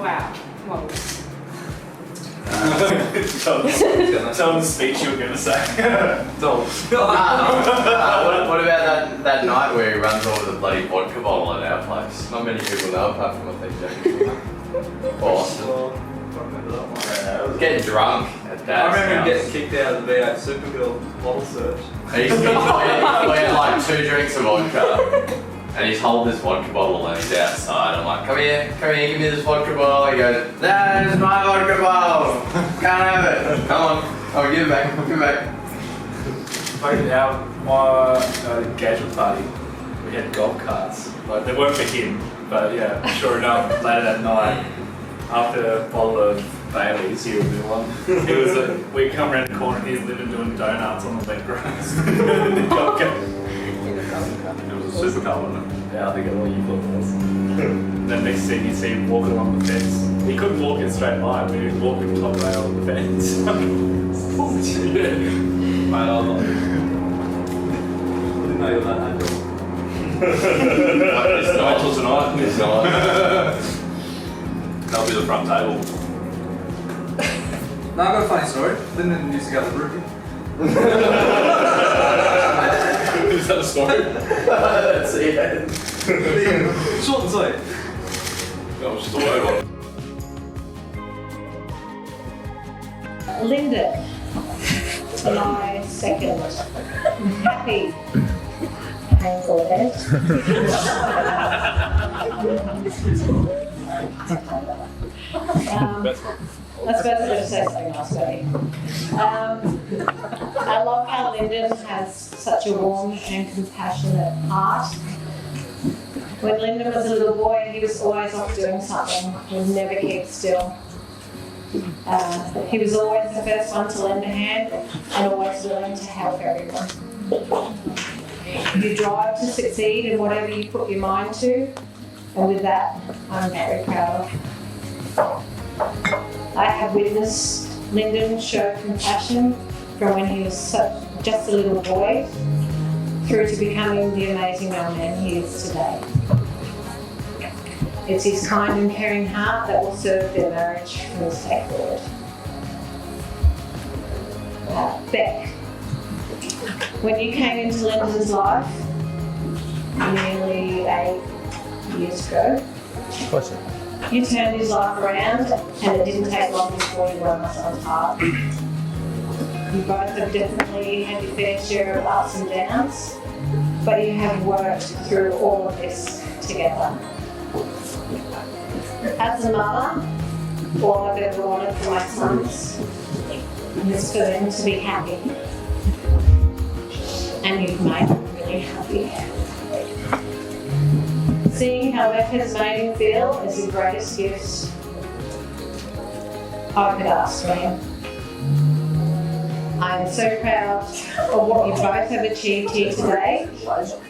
Wow. Well, Tell them the speech you were going to say. What about that night where he runs over the bloody vodka bottle at our place? Not many people know apart from I think Jack. Boston. Getting drunk at Dad's I remember him house. getting kicked out of the V8 Supergirl bottle search. He had like 2 drinks of vodka and he's holding this vodka bottle and he's outside. I'm like, come here, give me this vodka bottle. He goes, that is my vodka bottle. Can't have it. Come on. Oh, give it back. Like my engagement party, we had golf carts. Like they weren't for him, but yeah, sure enough, later that night, after a bottle of Bailey's, he would be one. He was we come around the corner and he's living doing donuts on the wet grass. It was a supercar, wasn't it? Yeah, I think it was. Then next thing you see him walking along the fence. He couldn't walk in a straight line, but he was walking top rail on the fence. Yeah. Mate, I was like, I didn't know you were that angel. It's not till tonight. It's not. That'll be the front table. No, I've got a funny story. Linden used to go to the rookie. Is that a story? That's it. Short and sweet. That was just a word one. Linden, my second happy ankle head. I suppose I'm going to say something else, buddy. I love how Linden has such a warm and compassionate heart. When Linden was a little boy, he was always off doing something. He would never keep still. He was always the first one to lend a hand and always willing to help everyone. You drive to succeed in whatever you put your mind to, and with that, I'm very proud of. I have witnessed Linden show compassion from when he was just a little boy through to becoming the amazing young man he is today. It's his kind and caring heart that will serve their marriage from this day forward. Bec, when you came into Linden's life nearly 8 years ago, you turned his life around and it didn't take long before you won my son's heart. You both have definitely had your fair share of ups and downs, but you have worked through all of this together. As a mother, all I've ever wanted for my sons is for them to be happy. And you've made them really happy. Seeing how Bec has made him feel is the greatest gift I could ask for him. I am so proud of what you both have achieved here today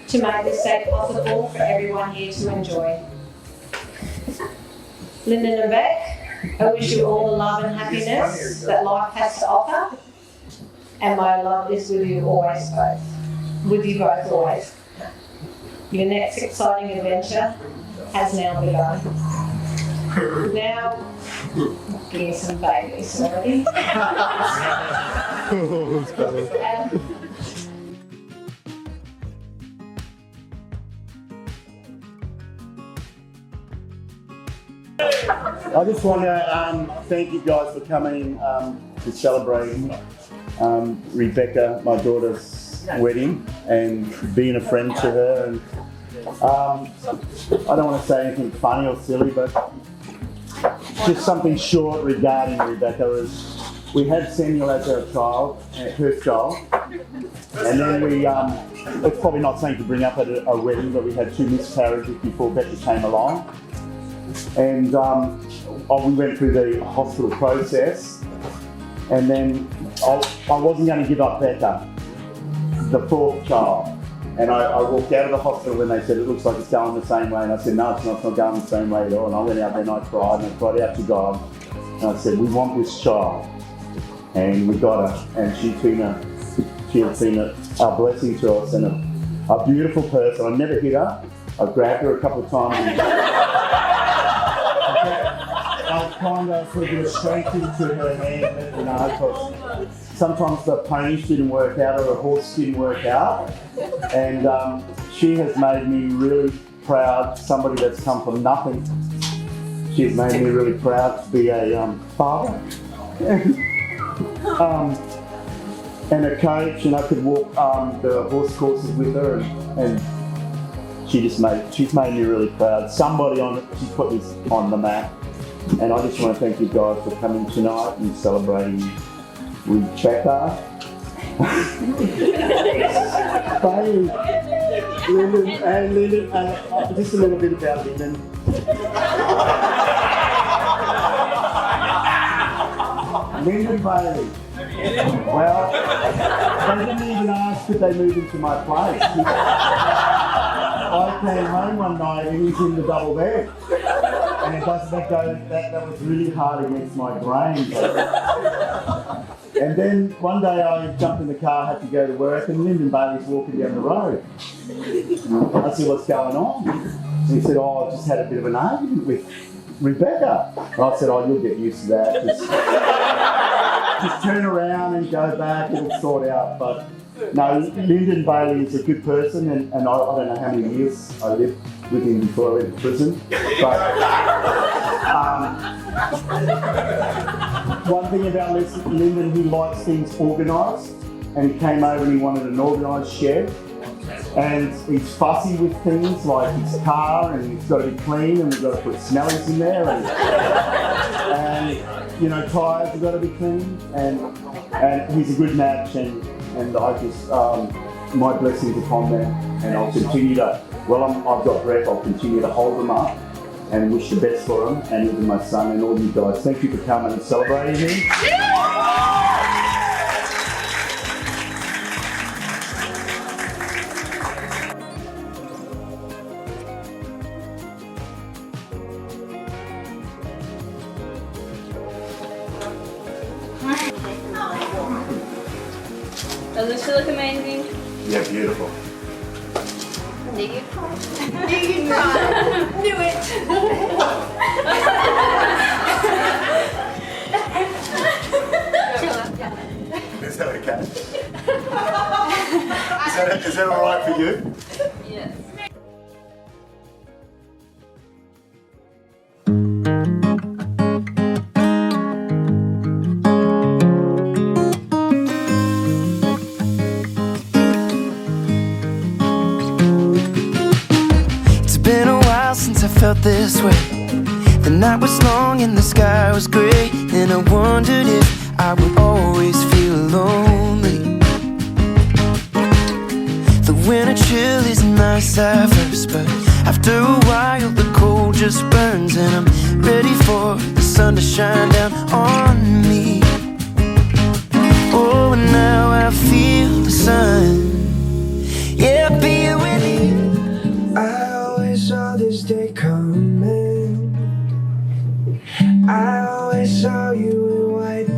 to make this day possible for everyone here to enjoy. Linden and Bec, I wish you all the love and happiness that life has to offer, and my love is with you always both. With you both always. Your next exciting adventure has now begun. Now, give me some babies already. I just want to thank you guys for coming to celebrate Rebecca, my daughter's wedding, and being a friend to her. And I don't want to say anything funny or silly, but just something short regarding Rebecca is we had Samuel as our child, first child, and then we, it's probably not something to bring up at a wedding, but we had 2 miscarriages before Becca came along. And we went through the hospital process, and then I wasn't going to give up Becca, the 4th child. And I walked out of the hospital when they said it looks like it's going the same way, and I said no, it's not going the same way at all. And I went out there and I cried, and I cried out to God, and I said, we want this child, and we got her. And she has been a blessing to us and a beautiful person. I never hit her. I grabbed her a couple of times. kind of put a bit of strength into her hand, because sometimes the ponies didn't work out or the horse didn't work out. And she has made me really proud, somebody that's come from nothing. She's made me really proud to be a father. And a coach, and I could walk the horse courses with her, and she's made me really proud. She's put this on the map, and I just want to thank you guys for coming tonight and celebrating with Becca, Bailey, Linden, and just a little bit about Linden. Linden Bailey. Well, they didn't even ask if they moved into my place. I came home one night and he's in the double bed. And that was really hard against my brain. And then one day I jumped in the car, had to go to work, and Linden Bailey's walking down the road. I said, "What's going on?" And he said, "Oh, I just had a bit of an argument with Rebecca." And I said, "Oh, you'll get used to that. Just turn around and go back, it'll sort out." But no, Linden Bailey is a good person, and I don't know how many years I lived with him before I went to prison. But one thing about Linden, he likes things organised, and he came over and he wanted an organised shed. And he's fussy with things like his car, and it's got to be clean, and we've got to put smellies in there, and tyres have got to be clean, and he's a good match, and I just, my blessings upon them, and I'll continue to, I've got breath, I'll continue to hold them up and wish the best for them, and even my son and all you guys. Thank you for coming and celebrating him. Doesn't she look amazing? Yeah, beautiful. Knew you'd cry. Knew it. Is that okay? Is that all right for you? Yes. Since I felt this way, the night was long and the sky was grey, and I wondered if I would always feel lonely. The winter chill is nice at first, but after a while the cold just burns, and I'm ready for the sun to shine down on me. Oh, and now I feel the sun, yeah, being with you. I always saw this day coming. I always saw you in white.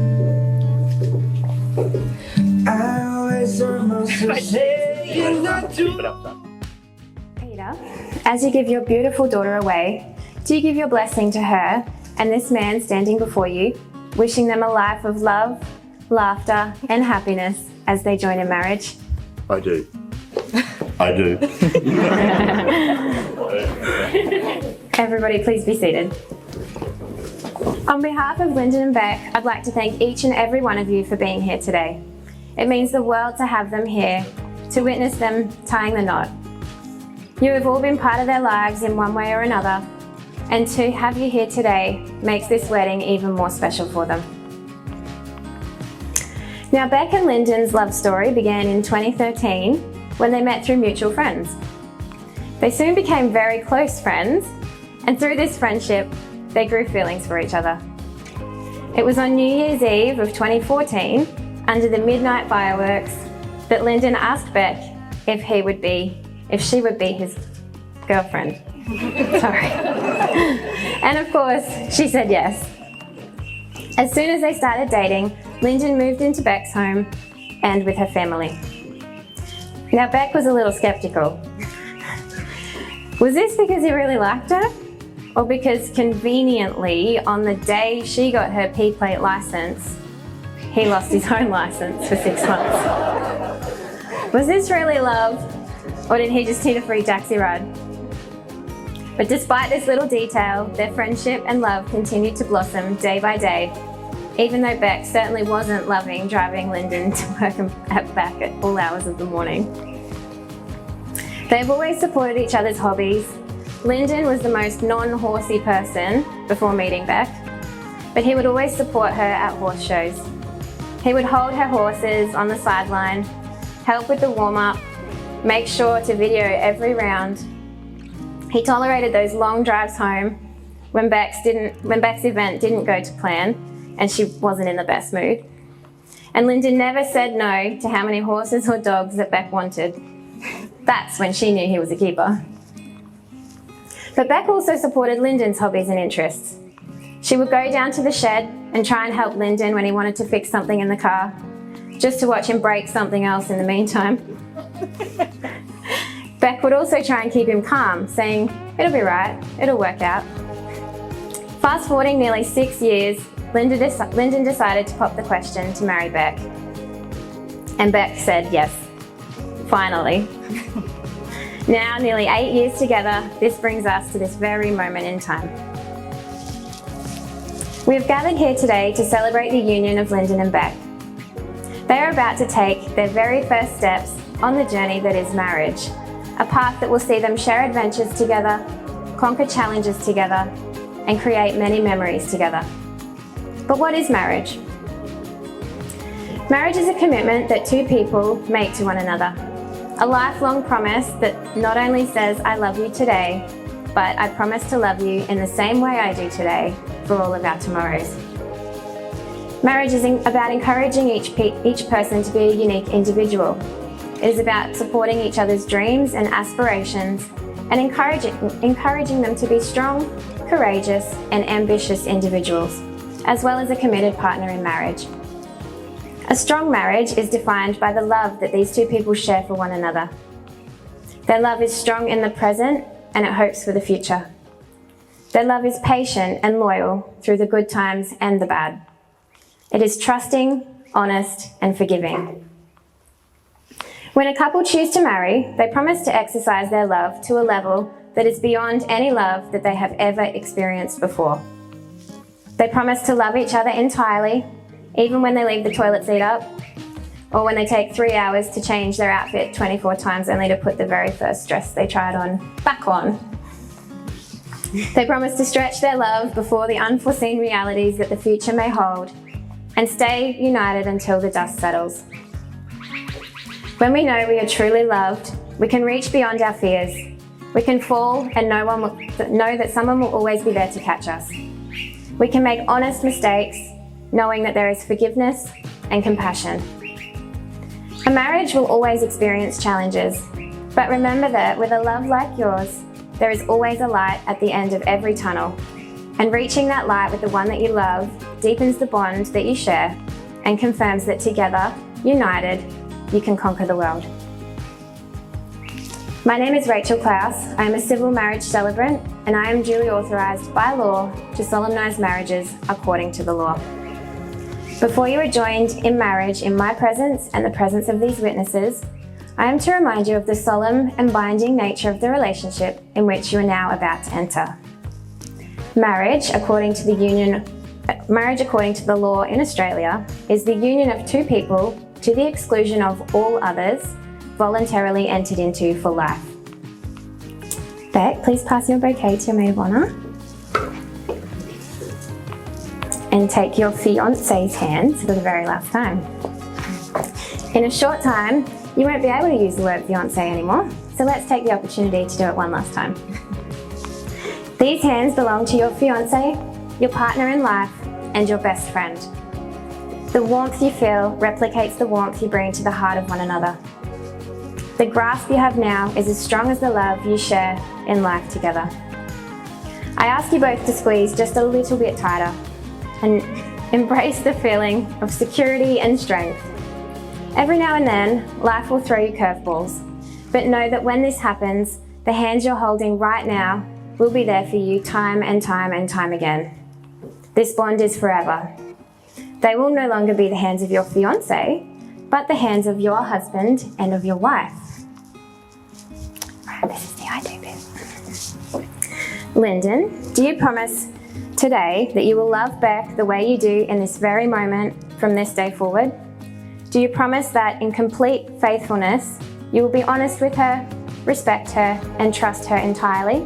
I always saw myself saying not to. Peter, as you give your beautiful daughter away, do you give your blessing to her and this man standing before you, wishing them a life of love, laughter, and happiness as they join in marriage? I do. I do. Everybody, please be seated. On behalf of Linden and Bec, I'd like to thank each and every one of you for being here today. It means the world to have them here, to witness them tying the knot. You have all been part of their lives in one way or another, and to have you here today makes this wedding even more special for them. Now, Bec and Linden's love story began in 2013 when they met through mutual friends. They soon became very close friends, and through this friendship, they grew feelings for each other. It was on New Year's Eve of 2014, under the midnight fireworks, that Linden asked Bec if she would be his girlfriend. Sorry. And of course, she said yes. As soon as they started dating, Linden moved into Bec's home and with her family. Now, Bec was a little skeptical. Was this because he really liked her? or because conveniently on the day she got her P plate license, he lost his own license for 6 months. Was this really love, or did he just need a free taxi ride? But despite this little detail, their friendship and love continued to blossom day by day, even though Bec certainly wasn't loving driving Linden to work at Bec at all hours of the morning. They've always supported each other's hobbies. Linden was the most non-horsey person before meeting Bec, but he would always support her at horse shows. He would hold her horses on the sideline, help with the warm-up, make sure to video every round. He tolerated those long drives home when Bec's event didn't go to plan and she wasn't in the best mood. And Linden never said no to how many horses or dogs that Bec wanted. That's when she knew he was a keeper. But Bec also supported Linden's hobbies and interests. She would go down to the shed and try and help Linden when he wanted to fix something in the car, just to watch him break something else in the meantime. Bec would also try and keep him calm, saying, "It'll be right, it'll work out." Fast forwarding nearly 6 years, Linden decided to pop the question to marry Bec. And Bec said yes, finally. Now, nearly 8 years together, this brings us to this very moment in time. We have gathered here today to celebrate the union of Linden and Bec. They are about to take their very first steps on the journey that is marriage, a path that will see them share adventures together, conquer challenges together, and create many memories together. But what is marriage? Marriage is a commitment that two people make to one another. A lifelong promise that not only says, "I love you today," but "I promise to love you in the same way I do today for all of our tomorrows." Marriage is about encouraging each person to be a unique individual. It is about supporting each other's dreams and aspirations and encouraging them to be strong, courageous, and ambitious individuals, as well as a committed partner in marriage. A strong marriage is defined by the love that these two people share for one another. Their love is strong in the present and it hopes for the future. Their love is patient and loyal through the good times and the bad. It is trusting, honest, and forgiving. When a couple choose to marry, they promise to exercise their love to a level that is beyond any love that they have ever experienced before. They promise to love each other entirely, even when they leave the toilet seat up, or when they take 3 hours to change their outfit 24 times only to put the very first dress they tried on back on. They promise to stretch their love before the unforeseen realities that the future may hold, and stay united until the dust settles. When we know we are truly loved, we can reach beyond our fears. We can fall and know that someone will always be there to catch us. We can make honest mistakes, knowing that there is forgiveness and compassion. A marriage will always experience challenges, but remember that with a love like yours, there is always a light at the end of every tunnel, and reaching that light with the one that you love deepens the bond that you share and confirms that together, united, you can conquer the world. My name is Rachel Klaus. I am a civil marriage celebrant, and I am duly authorised by law to solemnise marriages according to the law. Before you are joined in marriage in my presence and the presence of these witnesses, I am to remind you of the solemn and binding nature of the relationship in which you are now about to enter. Marriage, according to the law in Australia, is the union of two people to the exclusion of all others, voluntarily entered into for life. Bec, please pass your bouquet to your maid of honour. And take your fiancé's hands for the very last time. In a short time, you won't be able to use the word fiancé anymore, so let's take the opportunity to do it one last time. These hands belong to your fiancé, your partner in life, and your best friend. The warmth you feel replicates the warmth you bring to the heart of one another. The grasp you have now is as strong as the love you share in life together. I ask you both to squeeze just a little bit tighter and embrace the feeling of security and strength. Every now and then, life will throw you curveballs, but know that when this happens, the hands you're holding right now will be there for you time and time and time again. This bond is forever. They will no longer be the hands of your fiancé, but the hands of your husband and of your wife. Alright, this is the I do bit. Linden, do you promise today that you will love Bec the way you do in this very moment from this day forward? Do you promise that in complete faithfulness, you will be honest with her, respect her, and trust her entirely?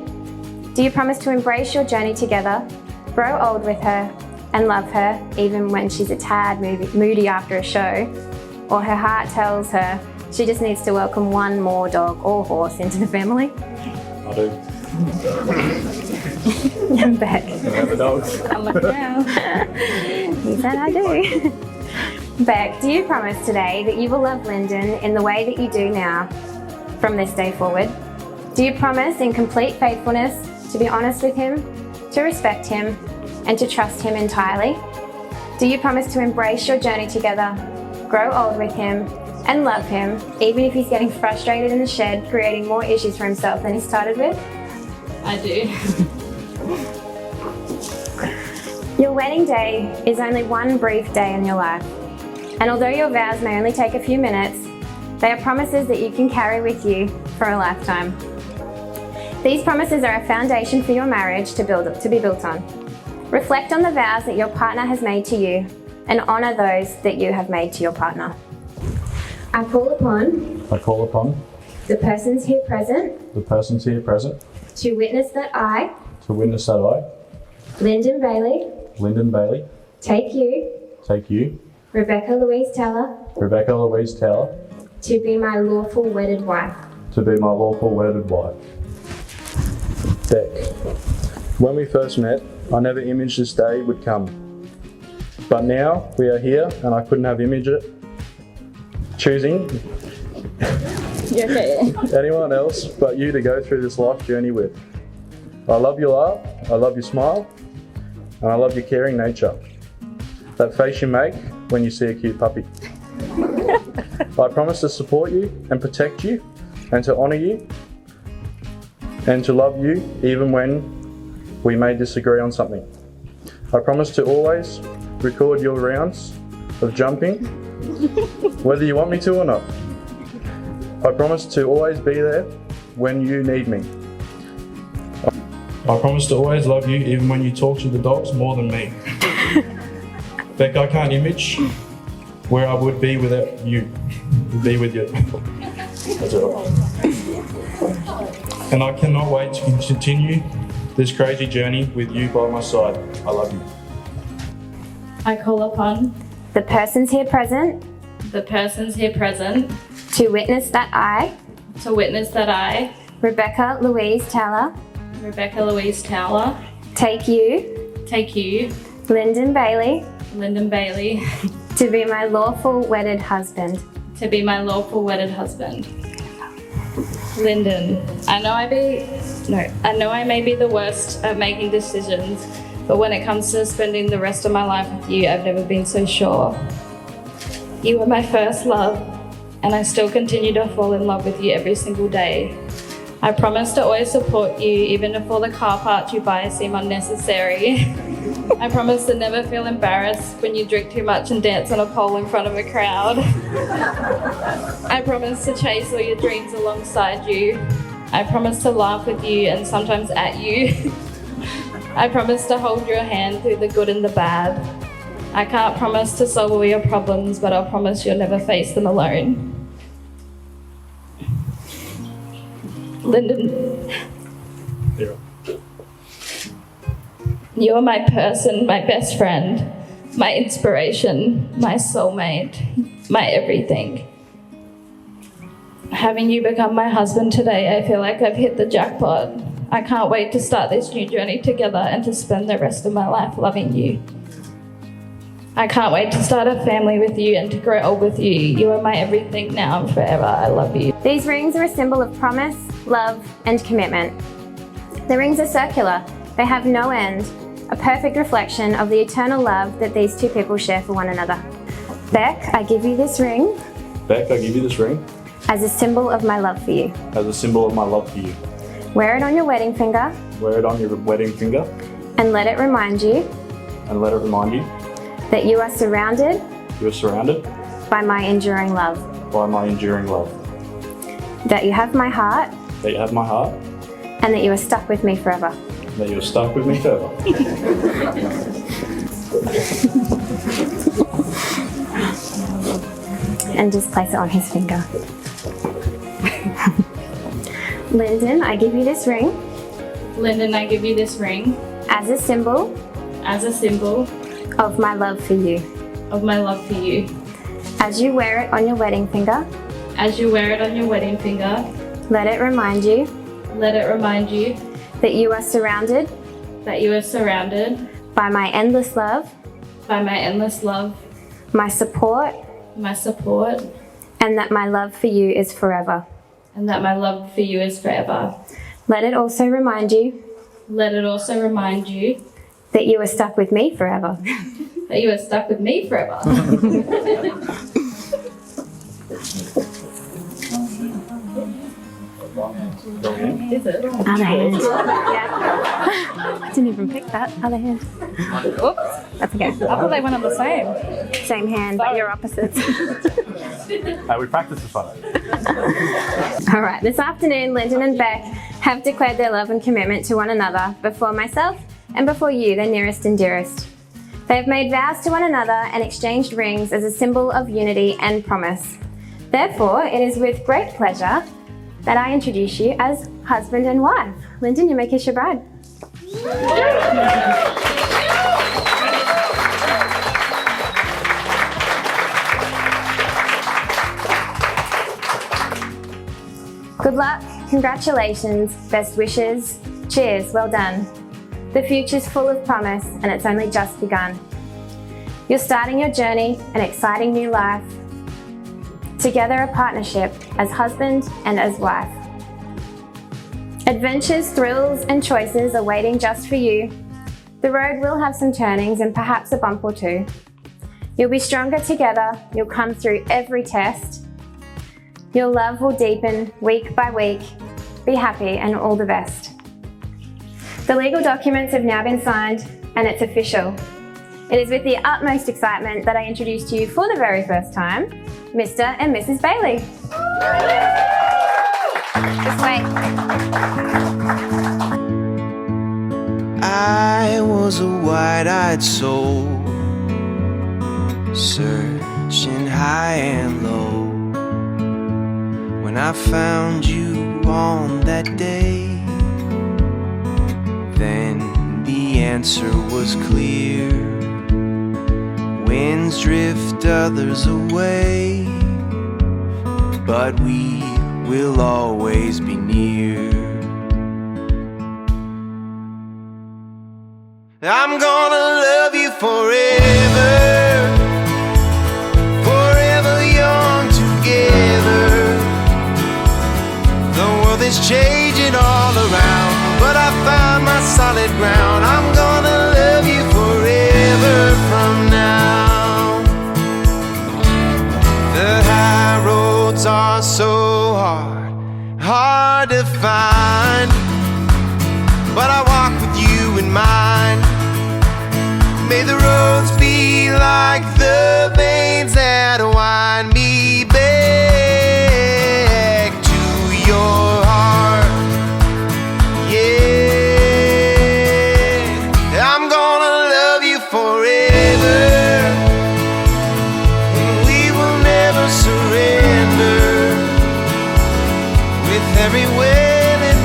Do you promise to embrace your journey together, grow old with her, and love her even when she's a tad moody after a show, or her heart tells her she just needs to welcome one more dog or horse into the family? I do. And Bec. Have a dog. I'm like, no. He said I do. Bec, do you promise today that you will love Linden in the way that you do now, from this day forward? Do you promise in complete faithfulness to be honest with him, to respect him, and to trust him entirely? Do you promise to embrace your journey together, grow old with him, and love him, even if he's getting frustrated in the shed, creating more issues for himself than he started with? I do. Your wedding day is only one brief day in your life, and although your vows may only take a few minutes, they are promises that you can carry with you for a lifetime. These promises are a foundation for your marriage to be built on. Reflect on the vows that your partner has made to you and honour those that you have made to your partner. I call upon the persons here present to witness that I, Linden Bailey, take you, Rebecca Louise Teller, to be my lawful wedded wife. Bec, when we first met, I never imagined this day would come. But now we are here and I couldn't have imagined it, choosing anyone else but you to go through this life journey with. I love your laugh, I love your smile, and I love your caring nature. That face you make when you see a cute puppy. I promise to support you and protect you and to honour you and to love you even when we may disagree on something. I promise to always record your rounds of jumping, whether you want me to or not. I promise to always be there when you need me. I promise to always love you even when you talk to the dogs more than me. Bec, I can't image where I would be without you. Be with you. That's all right. And I cannot wait to continue this crazy journey with you by my side. I love you. I call upon The persons here present to witness that I, Rebecca Louise Teller, take you, Linden Bailey, to be my lawful wedded husband. Linden, I know I may be the worst at making decisions, but when it comes to spending the rest of my life with you, I've never been so sure. You were my first love, and I still continue to fall in love with you every single day. I promise to always support you, even if all the car parts you buy seem unnecessary. I promise to never feel embarrassed when you drink too much and dance on a pole in front of a crowd. I promise to chase all your dreams alongside you. I promise to laugh with you and sometimes at you. I promise to hold your hand through the good and the bad. I can't promise to solve all your problems, but I'll promise you'll never face them alone. Linden, you are my person, my best friend, my inspiration, my soulmate, my everything. Having you become my husband today, I feel like I've hit the jackpot. I can't wait to start this new journey together and to spend the rest of my life loving you. I can't wait to start a family with you and to grow old with you. You are my everything now and forever. I love you. These rings are a symbol of promise, love, and commitment. The rings are circular. They have no end, a perfect reflection of the eternal love that these two people share for one another. Bec, I give you this ring. Bec, I give you this ring As a symbol of my love for you. as a symbol of my love for you. Wear it on your wedding finger Wear it on your wedding finger and let it remind you and let it remind you that you are surrounded you are surrounded by my enduring love, by my enduring love, that you have my heart, that you have my heart, and that you are stuck with me forever. that you are stuck with me forever. And just place it on his finger. Linden, I give you this ring Linden, I give you this ring as a symbol as a symbol of my love for you. of my love for you. As you wear it on your wedding finger, As you wear it on your wedding finger, let it remind you let it remind you that you are surrounded that you are surrounded by my endless love, by my endless love, my support, my support, and that my love for you is forever. and that my love for you is forever. Let it also remind you Let it also remind you that you are stuck with me forever. that you are stuck with me forever. Is it? Other hand. Yeah. I didn't even pick that. Other hand. Oops. That's okay. I thought they went on the same. Same hand, but you're opposites. We practice this one. All right, this afternoon, Linden and Bec have declared their love and commitment to one another before myself and before you, their nearest and dearest. They have made vows to one another and exchanged rings as a symbol of unity and promise. Therefore, it is with great pleasure that I introduce you as husband and wife. Linden, you may kiss your bride. Good luck, congratulations, best wishes, cheers, well done. The future's full of promise and it's only just begun. You're starting your journey, an exciting new life. Together a partnership as husband and as wife. Adventures, thrills and choices are waiting just for you. The road will have some turnings and perhaps a bump or two. You'll be stronger together, you'll come through every test. Your love will deepen week by week. Be happy and all the best. The legal documents have now been signed and it's official. It is with the utmost excitement that I introduce to you for the very first time, Mr. and Mrs. Bailey. Just wait. I was a wide-eyed soul, searching high and low. When I found you on that day, then the answer was clear. Winds drift others away, but we will always be near. I'm gonna love you forever, forever young together. The world is changing all around, but I found my solid ground. I'm gonna love you forever from now. The high roads are so hard to find, but I walk with you in mind. May the roads be like the veins that wind me back to your heart. Yeah, I'm gonna love you forever, and we will never surrender. With every wailing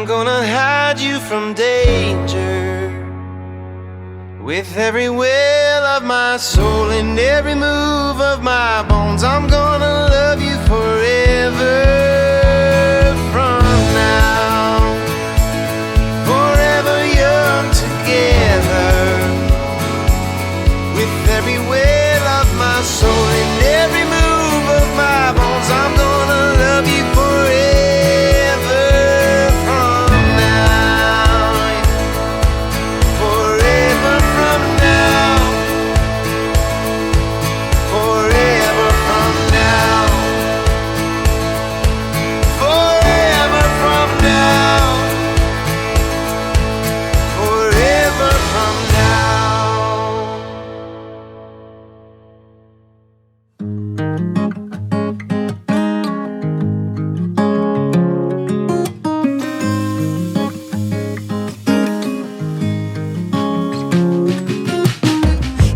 I'm gonna hide you from danger. With every will of my soul and every move of my bones, I'm gonna love you forever from now. Forever young together. With every will of my soul and every move of my bones, I'm gonna love you forever from now. Forever from now. Forever from now. Forever from now. Forever from now.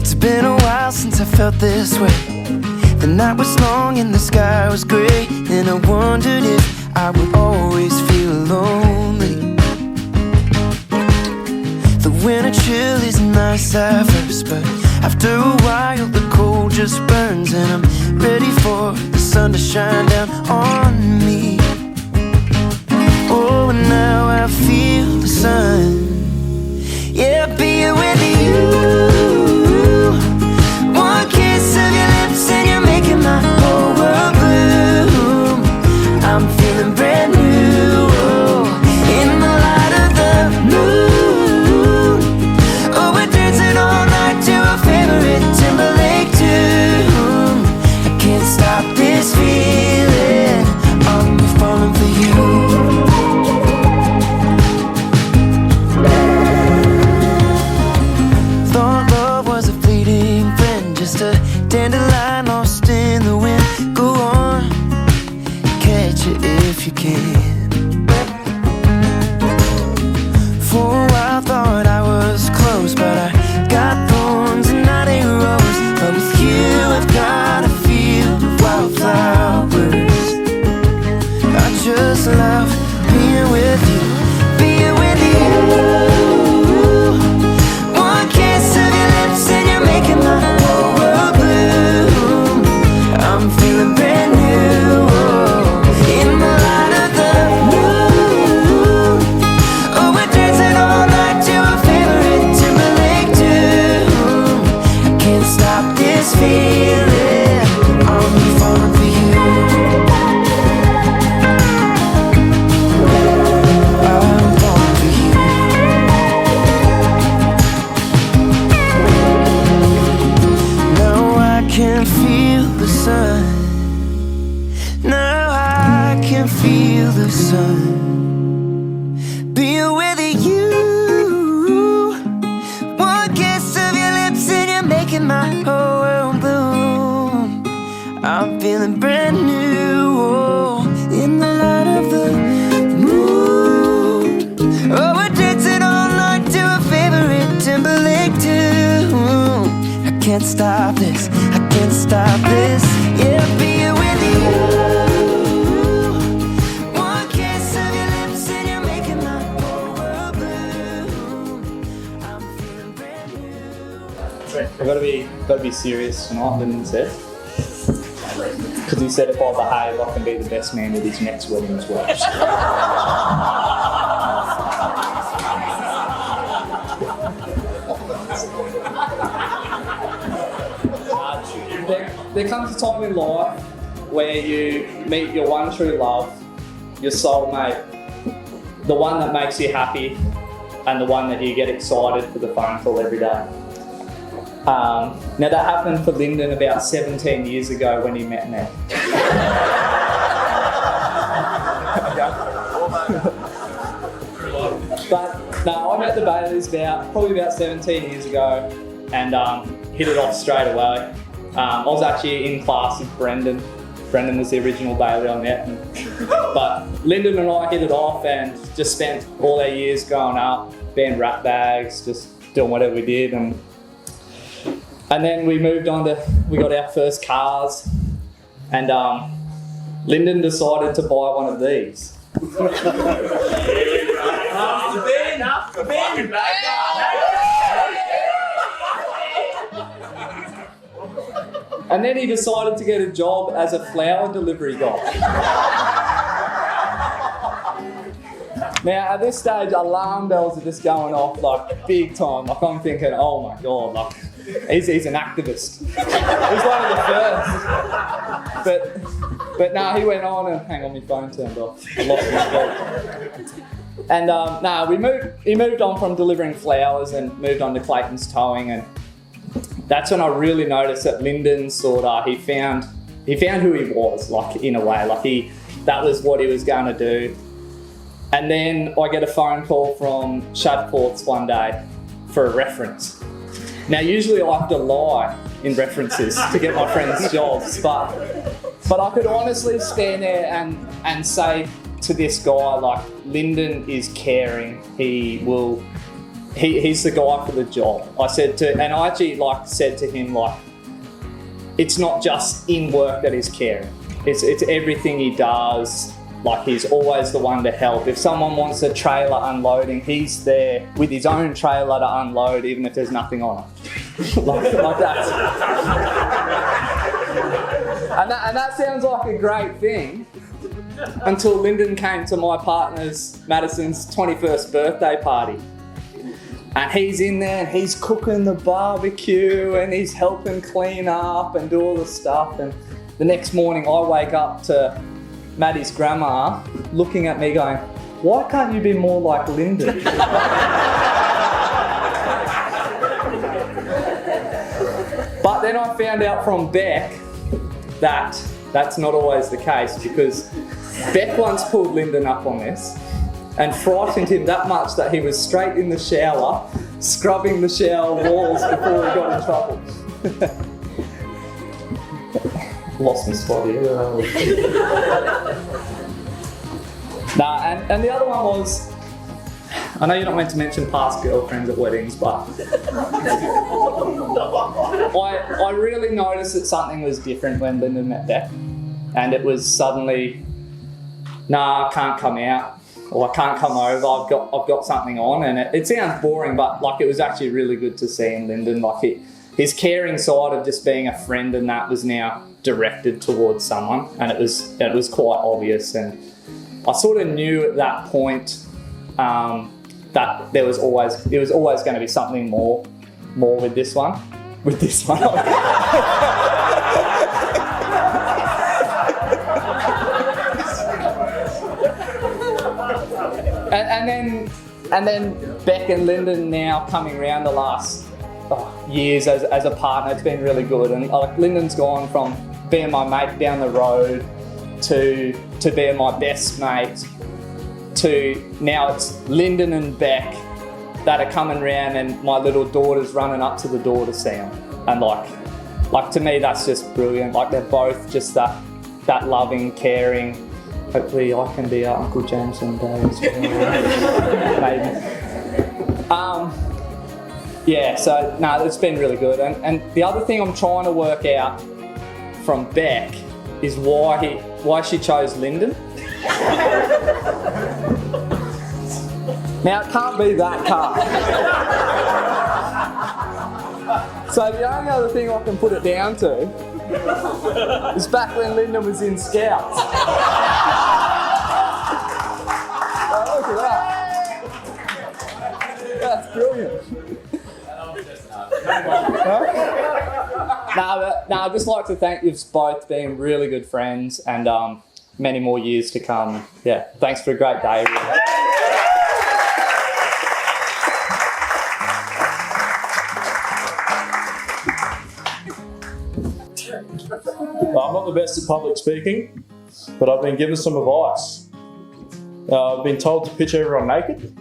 It's been a while since I felt this way. The night was long and the sky was gray, and I wondered if I would always feel lonely. The winter chill is nice at first, but after a while the cold just burns, and I'm ready for the sun to shine down on me. Oh, and now I feel the sun. Yeah, being with you. One kiss of your lips and you're making my whole world bloom. I'm feeling brand new, oh, in the light of the moon. Oh, we're dancing all night to a favorite Timberlake tune. I can't stop this feeling. I'm falling for you. Thought love was a fleeting friend, just a dandelion lost in the wind. Go on, catch it if you can. For a while thought I was close, but I got thorns and not a rose. But with you I've got a field of wildflowers. I just love being with you, being with you. One kiss of your lips and you're making my whole world bloom. I'm feeling brand new, oh, in the light of the moon. Oh, we're dancing all night to a favorite Timberlake tune. I can't stop this feeling. I'm falling for you. I'm falling for you. Now I can feel the sun. Now I can feel the sun. Being with you. One kiss of your lips and you're making my whole world bloom. I'm feeling brand new, oh, in the light of the moon. Oh, we're dancing all night to a favorite Timberlake tune. I can't stop this, I can't stop this. Yeah, being with you. One kiss of your lips and you're making my whole world bloom. I'm feeling brand new. I've got to be serious tonight, Linden said. Because he said if I behave, I can be the best man at his next wedding as well. There comes a time in life where you meet your one true love, your soulmate, the one that makes you happy, and the one that you get excited for the phone call every day. Now that happened for Linden about 17 years ago when he met me. But no, I met the Baileys probably about 17 years ago and hit it off straight away. I was actually in class with Brendan. Brendan was the original Bailey I met. But Linden and I hit it off and just spent all our years growing up, being rat bags, just doing whatever we did. And then we moved on we got our first cars, and Linden decided to buy one of these. And then he decided to get a job as a flower delivery guy. Now, at this stage, alarm bells are just going off like big time. Like I'm thinking, oh my God, like he's an activist. He's one of the first. But no, he went on and hang on, my phone turned off. I lost my spot. And he moved on from delivering flowers and moved on to Clayton's towing, and that's when I really noticed that Linden he found who he was, like in a way, like that was what he was going to do. And then I get a phone call from Shadforth's one day for a reference. Now usually I have to lie in references to get my friends jobs, but I could honestly stand there and say to this guy, like, Linden is caring, he's the guy for the job. I actually said to him, like, it's not just in work that he's caring. It's everything he does. Like, he's always the one to help. If someone wants a trailer unloading, he's there with his own trailer to unload, even if there's nothing on it. like that. And that sounds like a great thing until Linden came to my partner's, Madison's 21st birthday party. And he's in there and he's cooking the barbecue and he's helping clean up and do all the stuff. And the next morning I wake up to Maddie's grandma looking at me going, why can't you be more like Linden? But then I found out from Bec that that's not always the case, because Bec once pulled Linden up on this and frightened him that much that he was straight in the shower, scrubbing the shower walls before he got in trouble. Lost my spot here. And the other one was, I know you're not meant to mention past girlfriends at weddings, but I really noticed that something was different when Linden met Bec, and it was suddenly, nah, I can't come out, or I can't come over, I've got something on, and it sounds boring, but like it was actually really good to see in Linden, like his caring side of just being a friend and that was now directed towards someone, and it was quite obvious, and I sort of knew at that point that it was always going to be something more with this one. and then Bec and Linden now coming around the last years as a partner, it's been really good. And Linden's gone from being my mate down the road to being my best mate, to now it's Linden and Bec that are coming around, and my little daughter's running up to the door to see them. And like to me, that's just brilliant. Like, they're both just that loving, caring. Hopefully I can be Uncle James one day as well. Maybe. Yeah, so no, it's been really good. And the other thing I'm trying to work out from Bec is why she chose Linden. Now, it can't be that car. So the only other thing I can put it down to is back when Linden was in Scouts. Oh, look at that. That's brilliant. I'd just like to thank you both, being really good friends, and many more years to come. Yeah, thanks for a great day, everyone. I'm not the best at public speaking, but I've been given some advice. I've been told to pitch everyone naked.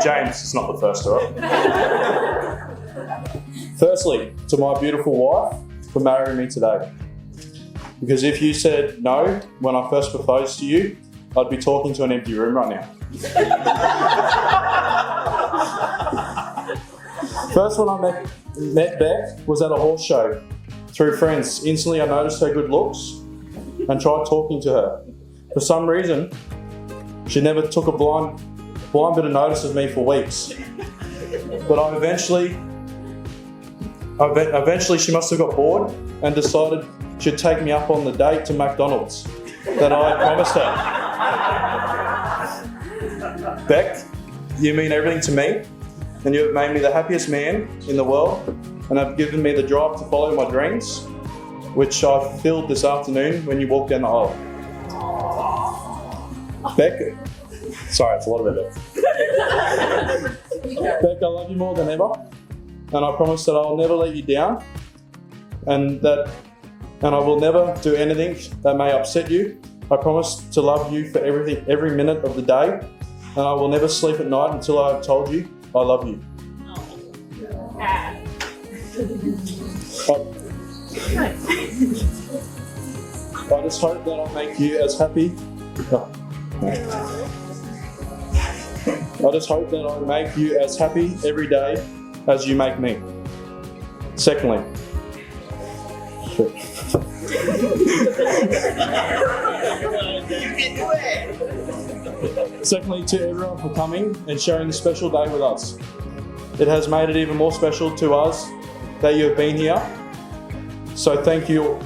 James, it's not the first, all right? Firstly, to my beautiful wife for marrying me today. Because if you said no when I first proposed to you, I'd be talking to an empty room right now. First when I met Bec was at a horse show. Through friends, instantly I noticed her good looks and tried talking to her. For some reason, she never took a blind blind bit of notice of me for weeks. But eventually she must have got bored and decided she'd take me up on the date to McDonald's that I had promised her. Bec, you mean everything to me, and you have made me the happiest man in the world, and have given me the drive to follow my dreams, which I filled this afternoon when you walked down the aisle. Bec, sorry, it's a lot of it. Bec, I love you more than ever, and I promise that I'll never let you down, and I will never do anything that may upset you. I promise to love you for every minute of the day, and I will never sleep at night until I have told you I love you. I just hope that I'll make you as happy. I just hope that I make you as happy every day as you make me. Secondly, to everyone for coming and sharing this special day with us. It has made it even more special to us that you have been here. So thank you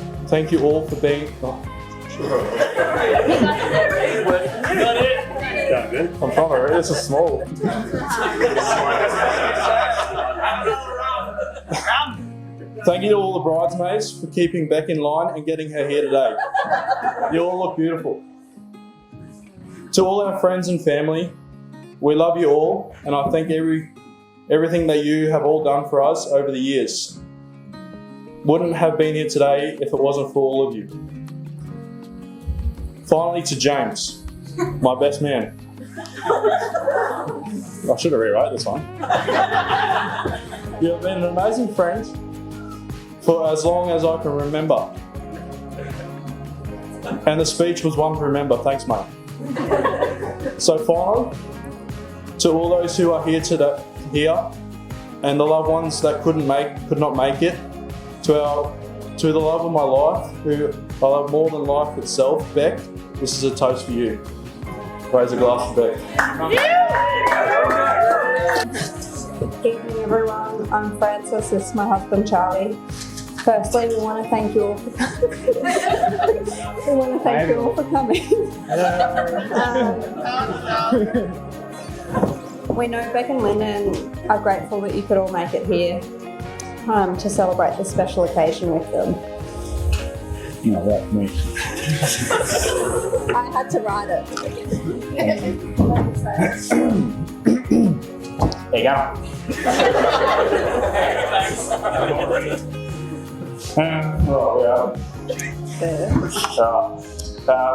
all for being. I'm trying to read. This is small. Thank you to all the bridesmaids for keeping Bec in line and getting her here today. You all look beautiful. To all our friends and family, we love you all, and I thank everything that you have all done for us over the years. Wouldn't have been here today if it wasn't for all of you. Finally, to James, my best man. I should have rewrote this one. You have been an amazing friend for as long as I can remember. And the speech was one to remember. Thanks, mate. So finally, to all those who are here today, and the loved ones that could not make it, to the love of my life, who I love more than life itself, Bec, this is a toast for you. Raise a glass for Bec. Good evening, everyone. I'm Frances. This is my husband, Charlie. Firstly, we want to thank you all for coming. We know Bec and Linden are grateful that you could all make it here to celebrate this special occasion with them. No, that's me. I had to write it. There you go.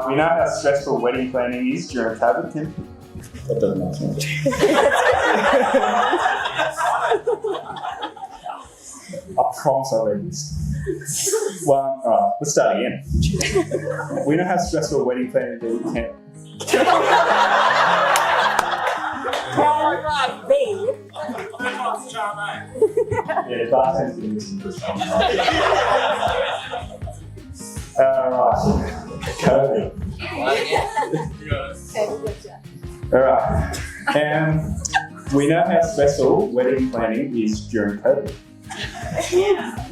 We know how stressful wedding planning is during COVID, Tim. That doesn't make sense. I promise I'll read this. Well, alright, let's start again. We know how stressful wedding planning can. Yeah, the bartender's going to listen to this one. Alright. COVID. Alright. We know how stressful wedding planning is during COVID.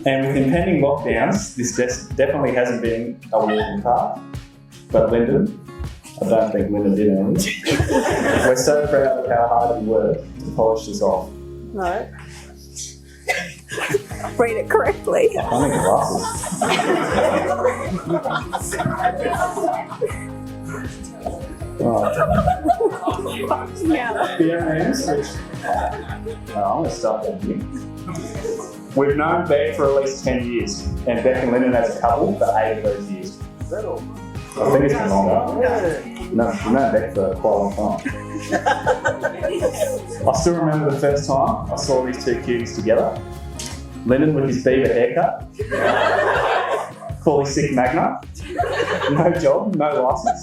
And with impending lockdowns, this definitely hasn't been a walking path. But Linden, I don't think Linden did anything. We're so proud of how hard we worked to polish this off. No. Read it correctly. I need glasses. BMMs, which I'm going to start that here. We've known Bec for at least 10 years, and Bec and Linden as a couple for 8 of those years. I think it's been longer. No, we've known Bec for quite a long time. I still remember the first time I saw these two cuties together. Linden with his beaver haircut, fully sick magna, no job, no licence.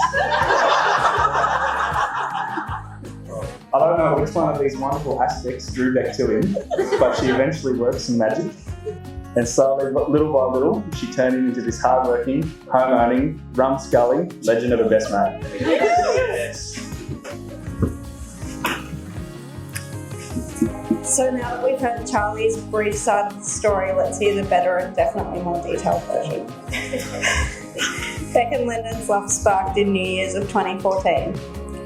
I don't know which one of these wonderful aspects drew Bec to him, but she eventually worked some magic. And slowly, little by little, she turned him into this hard-working, home-owning, rum-sculling legend of a best mate. So now that we've heard Charlie's brief side of the story, let's hear the better and definitely more detailed version. Bec and Linden's love sparked in New Year's of 2014.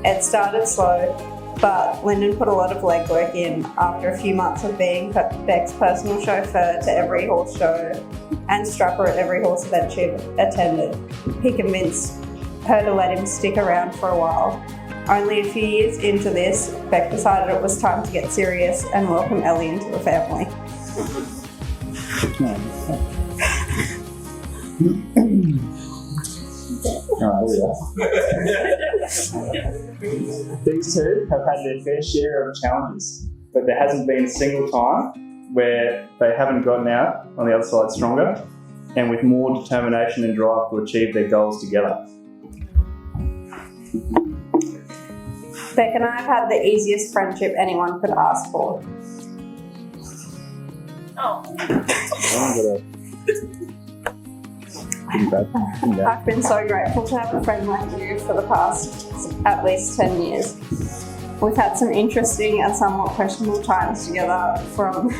It started slow, but Linden put a lot of legwork in after a few months of being Bec's personal chauffeur to every horse show and strapper at every horse event she attended. He convinced her to let him stick around for a while. Only a few years into this, Bec decided it was time to get serious and welcome Ellie into the family. These two have had their fair share of challenges, but there hasn't been a single time where they haven't gotten out on the other side stronger and with more determination and drive to achieve their goals together. Bec and I have had the easiest friendship anyone could ask for. I've been so grateful to have a friend like you for the past at least 10 years. We've had some interesting and somewhat questionable times together, from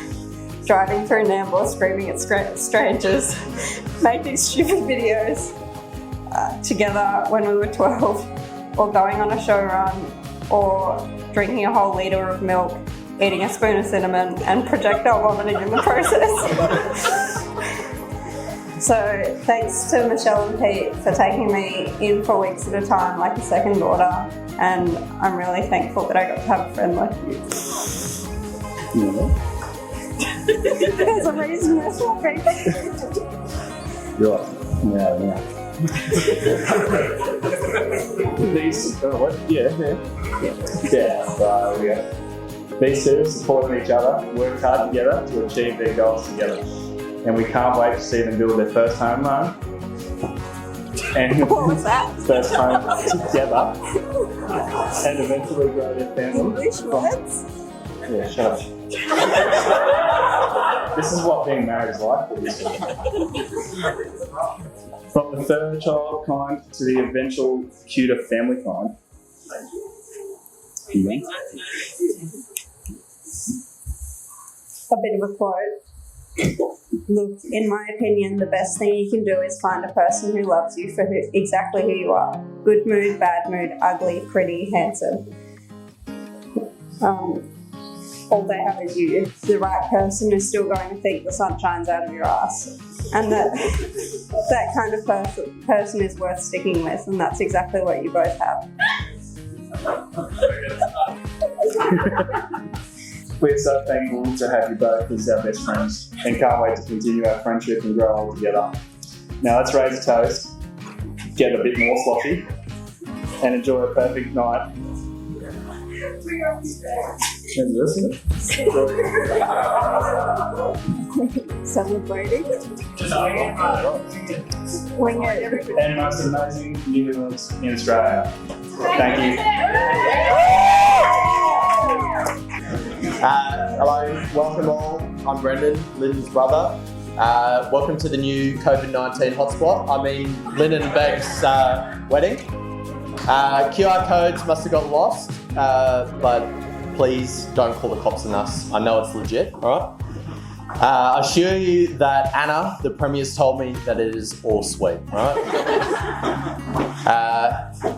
driving through Nambour screaming at strangers, making stupid videos together when we were 12, or going on a show run, or drinking a whole litre of milk, eating a spoon of cinnamon, and projectile vomiting in the process. So thanks to Michelle and Pete for taking me in for weeks at a time like a second daughter, and I'm really thankful that I got to have a friend like you. There's a reason that's not great. These, These two supporting each other, work hard together to achieve their goals together. And we can't wait to see them build their first home run. And What was that? first home together. And eventually grow their family. English words? Yeah, shut up. This is what being married is like for this. From the third child kind to the eventual cuter family kind. A bit of a quote. Look, in my opinion, the best thing you can do is find a person who loves you for exactly who you are. Good mood, bad mood, ugly, pretty, handsome. All they have is you. The right person is still going to think the sun shines out of your ass. And that kind of person is worth sticking with, and that's exactly what you both have. We're so thankful to have you both as our best friends and can't wait to continue our friendship and grow old together. Now let's raise a toast, get a bit more sloshy, and enjoy a perfect night. Celebrating. And most amazing New Zealanders in Australia. Thank you. Hello, welcome all. I'm Brendan, Linden's brother. Welcome to the new COVID-19 hotspot. I mean, Linden and Bec's wedding. QR codes must have got lost, but please don't call the cops on us. I know it's legit, all right? I assure you that Anna, the Premier's told me that it is all sweet, all right?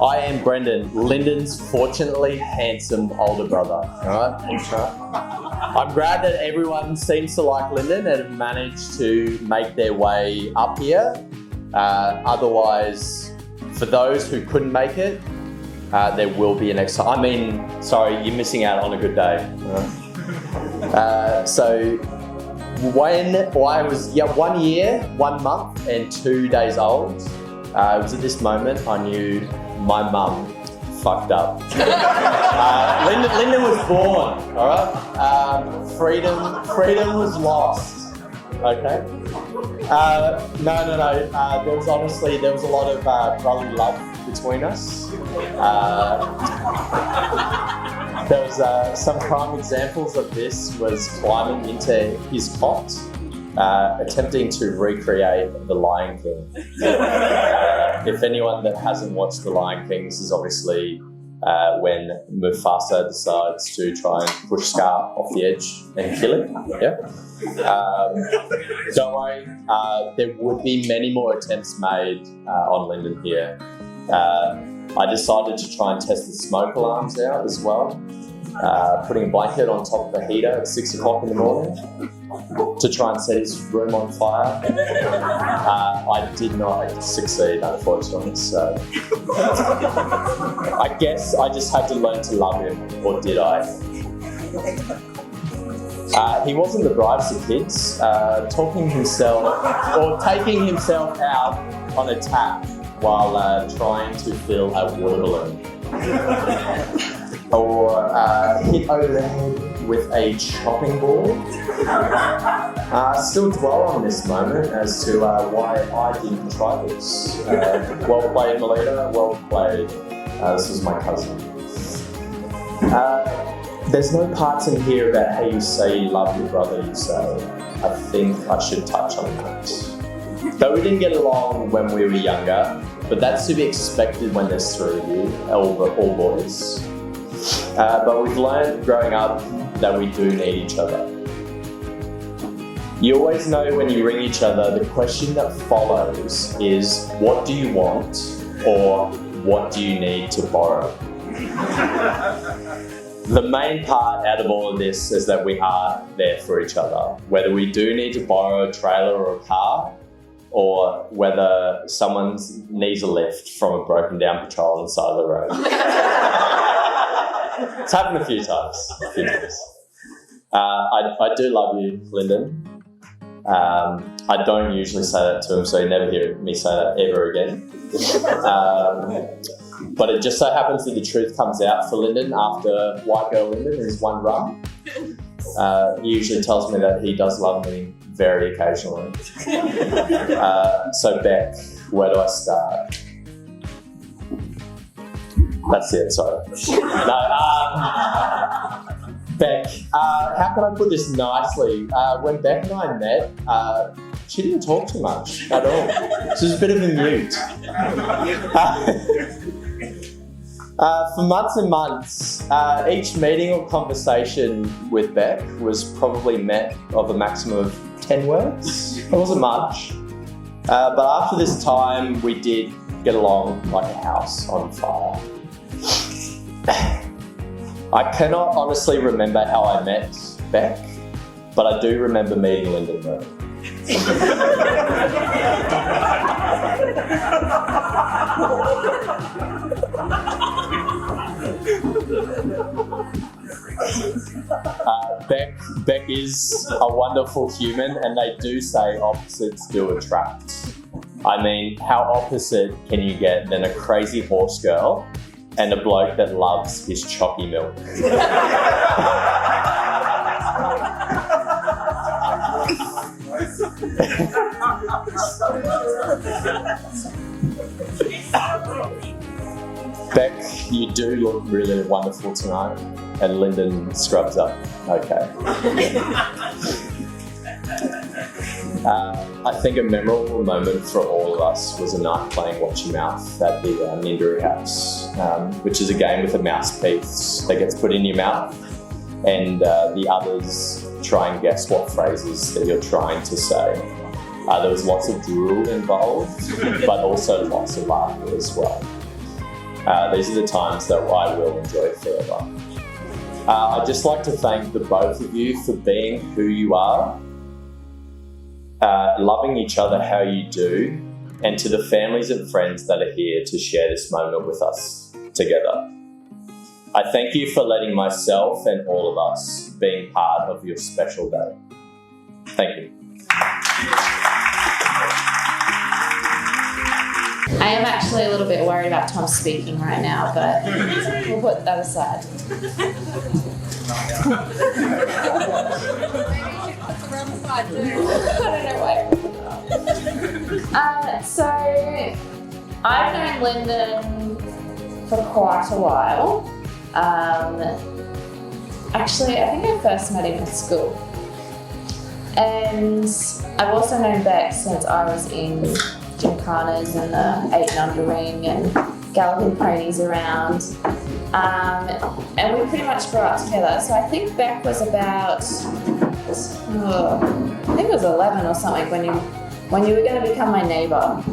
I am Brendan, Linden's fortunately handsome older brother, all right? I'm glad that everyone seems to like Linden and have managed to make their way up here. Otherwise, for those who couldn't make it, there will be a next time. I mean, sorry, you're missing out on a good day. So when I was 1 year, 1 month and 2 days old, it was at this moment I knew my mum fucked up. Linden was born, all right? Freedom was lost, okay? No. There was a lot of brotherly love between us. There was some prime examples of this was climbing into his cot, attempting to recreate The Lion King. If anyone that hasn't watched The Lion King, this is obviously when Mufasa decides to try and push Scar off the edge and kill him. Yeah. Don't worry, there would be many more attempts made on Linden here. I decided to try and test the smoke alarms out as well, putting a blanket on top of the heater at 6 o'clock in the morning to try and set his room on fire. I did not succeed, unfortunately, so I guess I just had to learn to love him, or did I? He wasn't the brightest of kids, taking himself out on a tap while trying to fill a water balloon. Or hit over the head with a chopping board. Still dwell on this moment as to why I didn't try this. Well played, Melita, well played. This was my cousin. There's no parts in here about how you say you love your brother, you say. I think I should touch on that. Though we didn't get along when we were younger, but that's to be expected when there's three of you, all boys. But we've learned growing up that we do need each other. You always know when you ring each other, the question that follows is, what do you want, or what do you need to borrow? The main part out of all of this is that we are there for each other. Whether we do need to borrow a trailer or a car, or whether someone needs a lift from a broken down patrol on the side of the road. It's happened a few times. I do love you, Linden. I don't usually say that to him, so you never hear me say that ever again. But it just so happens that the truth comes out for Linden after White Girl Linden is one rum. He usually tells me that he does love me very occasionally. So Bec, where do I start? That's it, sorry. No, Bec, how can I put this nicely? When Bec and I met, she didn't talk too much at all. She was a bit of a mute. For months and months, each meeting or conversation with Bec was probably met of a maximum of 10 words. It wasn't much. But after this time, we did get along like a house on fire. I cannot honestly remember how I met Bec, but I do remember meeting Linden though. Bec is a wonderful human, and they do say opposites do attract. I mean, how opposite can you get than a crazy horse girl and a bloke that loves his chalky milk? Bec, you do look really wonderful tonight, and Linden scrubs up. Okay. I think a memorable moment for all of us was a night playing Watch Your Mouth at the Nindery House, which is a game with a mouthpiece that gets put in your mouth, and the others try and guess what phrases that you're trying to say. There was lots of drool involved, but also lots of laughter as well. These are the times that I will enjoy forever. I'd just like to thank the both of you for being who you are, loving each other how you do, and to the families and friends that are here to share this moment with us together. I thank you for letting myself and all of us being part of your special day. Thank you. I am actually a little bit worried about Tom speaking right now, but we'll put that aside. So I've known Linden for quite a while. Actually, I think I first met him at school. And I've also known Bec since I was in gymkhanas and the 8 and under ring and galloping ponies around. And we pretty much grew up together. So I think Bec was about, I think it was 11 or something when you were going to become my neighbour.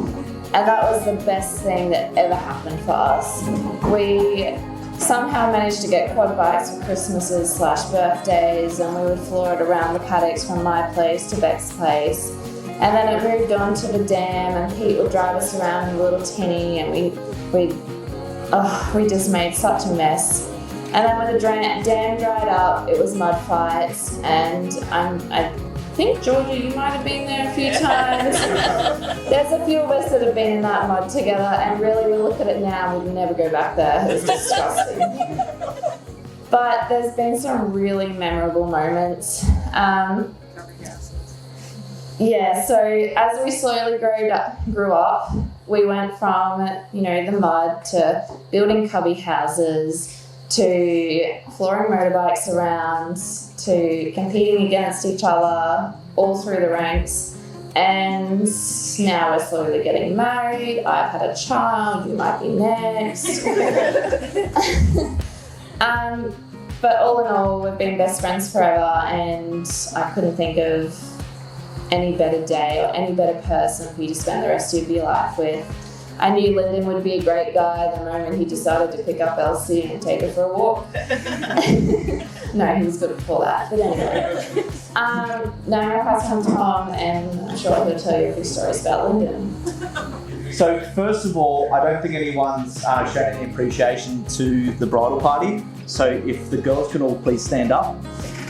And that was the best thing that ever happened for us. We somehow managed to get quad bikes for Christmases / birthdays, and we would floor it around the paddocks from my place to Bec's place. And then it moved on to the dam, and Pete would drive us around in a little tinny, and we just made such a mess. And then when the dam dried up, it was mud fights, and I think, Georgia, you might have been there a few times. There's a few of us that have been in that mud together, and really we look at it now, we'd never go back there. It was disgusting. But there's been some really memorable moments. So as we slowly grew up, we went from, the mud to building cubby houses, to flooring motorbikes around, to competing against each other all through the ranks. And now we're slowly getting married. I've had a child, you might be next. But all in all, we've been best friends forever, and I couldn't think of any better day or any better person for you to spend the rest of your life with. I knew Linden would be a great guy the moment he decided to pick up Elsie and take her for a walk. No, he was good before that, but anyway. Now I'm going to pass on to Tom, and I'm sure he'll tell you a few stories about Linden. So first of all, I don't think anyone's shown any appreciation to the bridal party. So if the girls can all please stand up,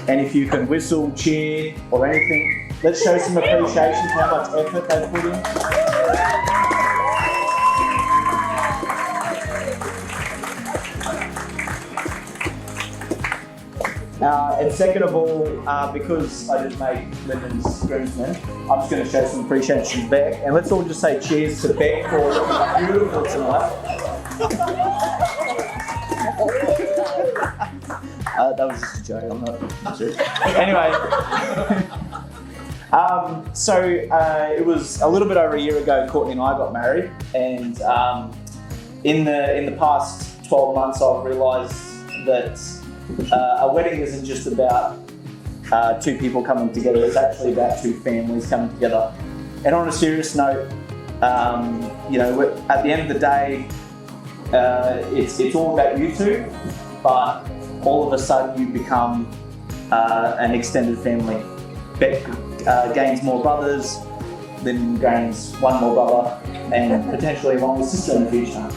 and if you can whistle, cheer, or anything, let's show some appreciation for how much effort they've put in. And second of all, because I didn't make Linden's groomsmen, I'm just going to show some appreciation to Bec. And let's all just say cheers to Bec for looking beautiful tonight. That was just a joke, I'm not serious. Anyway, it was a little bit over a year ago Courtney and I got married, and in the past 12 months I've realised that a wedding isn't just about two people coming together, it's actually about two families coming together. And on a serious note, at the end of the day, it's all about you two, but all of a sudden you become an extended family. Bec gains more brothers, then gains one more brother, and potentially one more sister in the future.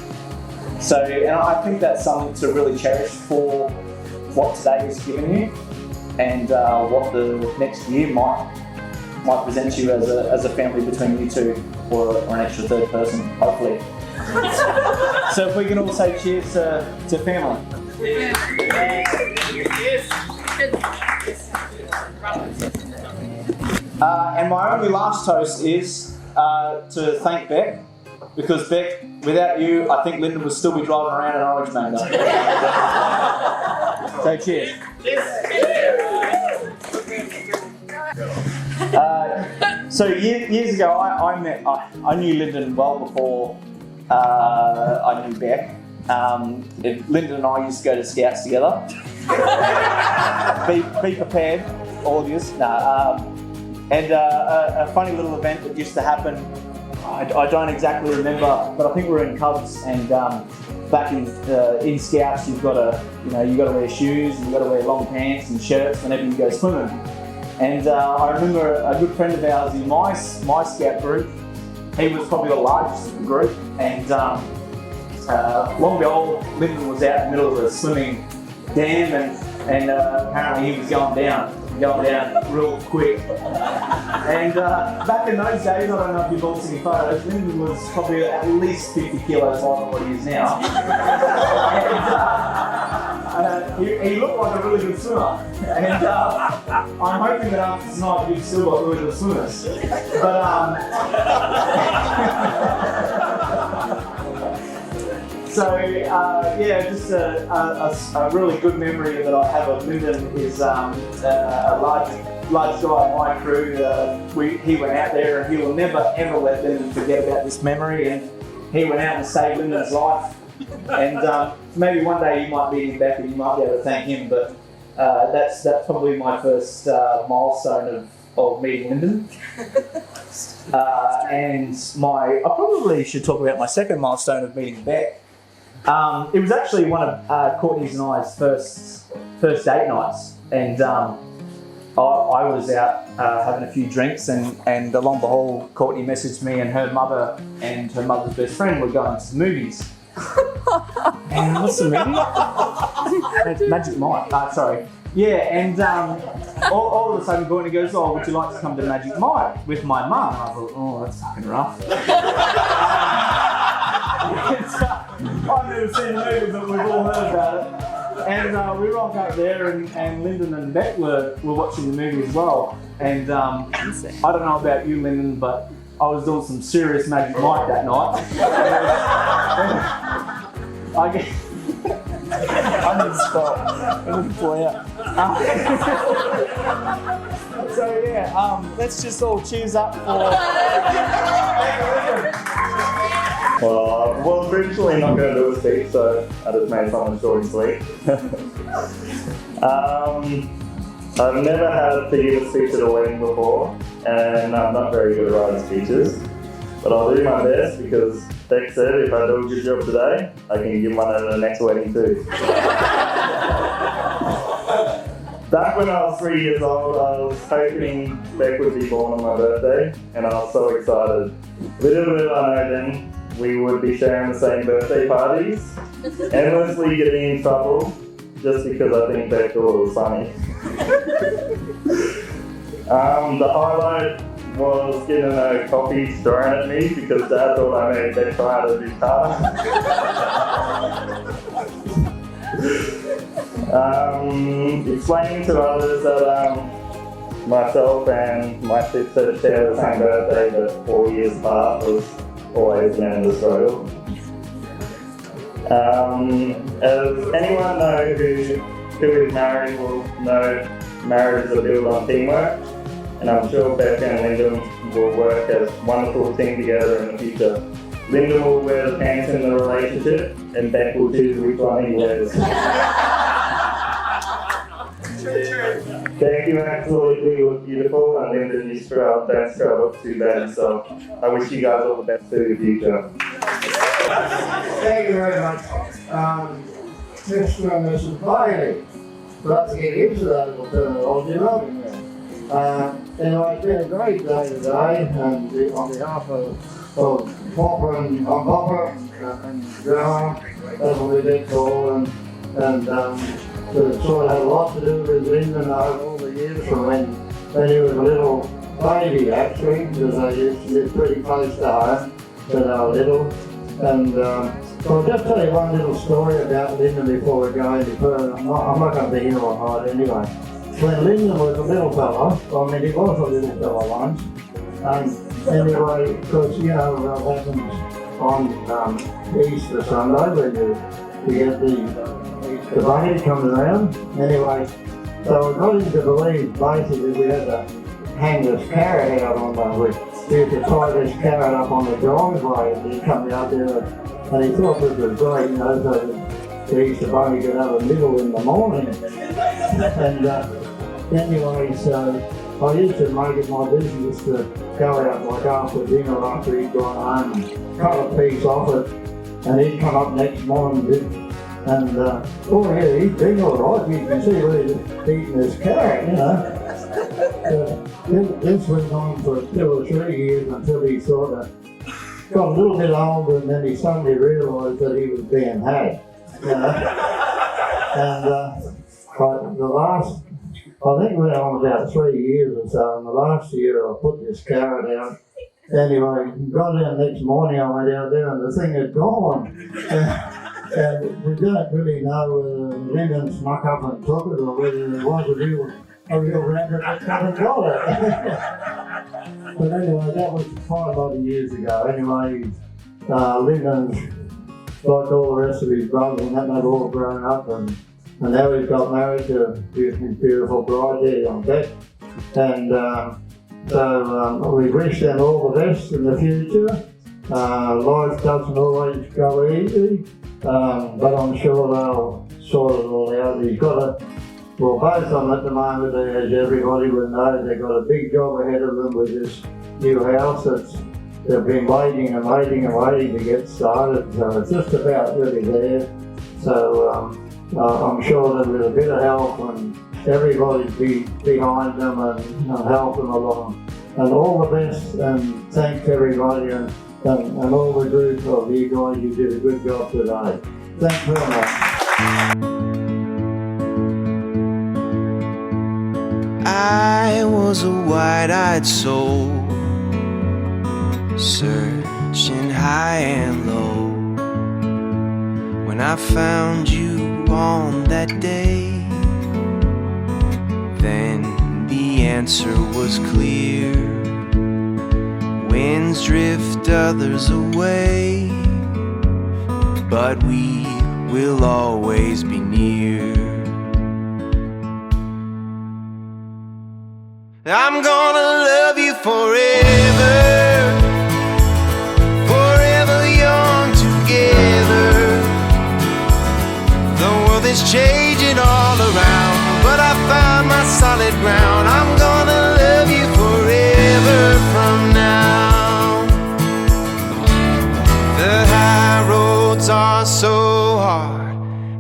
So, and I think that's something to really cherish for what today has given you, and what the next year might present you as a family between you two, or an extra third person, hopefully. So if we can all say cheers to family. And my only last toast is to thank Bec, because Bec, without you, I think Linden would still be driving around an orange mango. So cheers. So years ago, I knew Linden well before I knew Bec. Linden and I used to go to Scouts together. Be prepared, all of you. And a funny little event that used to happen, I don't exactly remember, but I think we were in Cubs, and back in Scouts you've got to wear shoes, you've got to wear long pants and shirts whenever you go swimming. And I remember a good friend of ours in my Scout group, he was probably the largest of the group, and long and behold, Linden was out in the middle of a swimming dam, and apparently he was going down real quick. And back in those days, I don't know if you've all seen photos, Linden was probably at least 50 kilos lighter than what he is now. And he looked like a really good swimmer. And I'm hoping that after tonight you've still got really good swimmers. But just a really good memory that I have of Linden is a large guy in my crew. He went out there, and he will never ever let Linden forget about this memory. And he went out and saved Linden's life And maybe one day you might meet him back and you might be able to thank him, but that's probably my first milestone of meeting Linden. And I probably should talk about my second milestone of meeting Bec. It was actually one of Courtney's and I's first date nights, and I was out having a few drinks, and along the hall, Courtney messaged me, and her mother and her mother's best friend were going to the movies. And what's the movie? Magic Mike. Sorry. Yeah, and all of a sudden Courtney goes, "Oh, would you like to come to Magic Mike with my mum?" And I thought, "Oh, that's fucking rough." I've never seen the movie, but we've all heard about it. And we rocked up there, and Linden and Bec were watching the movie as well. And I don't know about you, Linden, but I was doing some serious Magic Mike that night. I need to stop. I need to play out. So yeah, let's just all cheers up for. Well, I was originally not going to do a speech, so I just made something short and sweet. I've never had to give a speech at a wedding before, and I'm not very good at writing speeches, but I'll do my best because Bec said if I do a good job today, I can give one at the next wedding too. Back when I was 3 years old, I was hoping Bec would be born on my birthday, and I was so excited. Little did I know then, we would be sharing the same birthday parties, endlessly getting in trouble, just because I think Bec thought it was funny. The highlight was getting a coffee thrown at me because Dad thought I made Bec try to do harder. Explaining to others that myself and my sister share the same birthday but 4 years apart was always an end of the struggle. As anyone know who is married will know, marriage is built on teamwork, and I'm sure Bec and Linden will work as a wonderful team together in the future. Linden will wear the pants in the relationship, and Bec will choose which one he wears. Bec, you absolutely look beautiful, and Linden, you don't scrub up too bad yourself. I wish you guys all the best for the future. Thank you very much. Mr. and Mrs. Bailey. Let's get into that little terminology, love it. Anyway, it's been a great day today, and on behalf of Popper and Graham, that's what we did call, and so it sort of had a lot to do with Linden over all the years from when he was a little baby actually, because I used to live pretty close to home when they were little. And so I'll just tell you one little story about Linden before we go any further. I'm not going to be here all night anyway. When Linden was a little fella, I mean he was a little fella once, anyway, because you know what happens on Easter Sunday when you get the bunny comes around. Anyway, so I got him to believe basically we had to hang this carrot out on the you could tie this carrot up on the driveway and he'd come out there and he thought this was great, you know, so the Easter bunny could have a nibble in the morning. And anyway, so I used to make it my business to go out like after dinner after he'd gone home and cut a piece off it, and he'd come up next morning and oh yeah, he's big all right, you can see where he's eating his carrot, you know. This went on for 2 or 3 years until he sort of got a little bit older, and then he suddenly realised that he was being had. You know? And the last, I think we went on about 3 years or so, and the last year I put this carrot out. Anyway, got in the next morning, I went out there and the thing had gone. And we don't really know whether Linden snuck up and took it or whether it was a real rabbit that come and got it. But anyway, that was quite a lot of years ago. Anyway, Linden's like all the rest of his brothers and that, they've all grown up and now he's got married to a beautiful bride there on Bec. And so we wish them all the best in the future. Life doesn't always go easy, but I'm sure they'll sort it all out. He's got well, both of them at the moment, as everybody would know, they've got a big job ahead of them with this new house. They've been waiting and waiting and waiting to get started, so it's just about really there. So I'm sure that with a bit of help and everybody be behind them and help them along. And all the best, and thanks everybody and all the group of you guys. You did a good job today. Thanks very much. I was a wide-eyed soul, searching high and low. When I found you on that day, then the answer was clear. Winds drift others away, but we will always be near. I'm gonna love you forever, forever young together. The world is changing all around, but I found my solid ground. I'm gonna love you forever from now. The high roads are so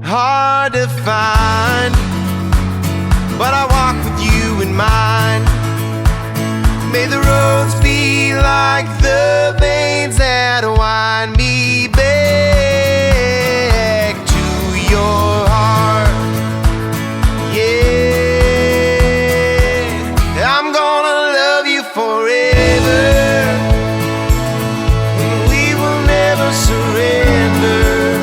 hard to find, but I walk with you in mind. May the roads be like the veins that wind me back to your heart. Yeah, I'm gonna love you forever, and we will never surrender.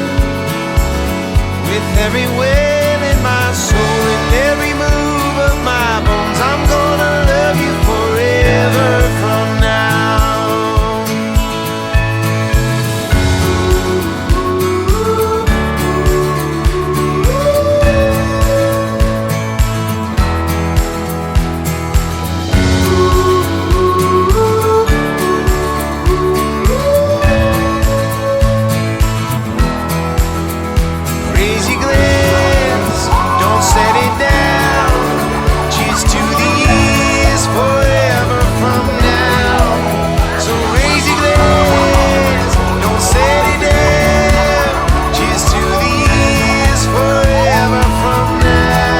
With every wail in my soul and every move of my bones, I'm gonna love you forever from now. Raise your glass, don't set it down. Cheers to the years forever from now. So raise your glass, don't set it down. Cheers to the years forever from now.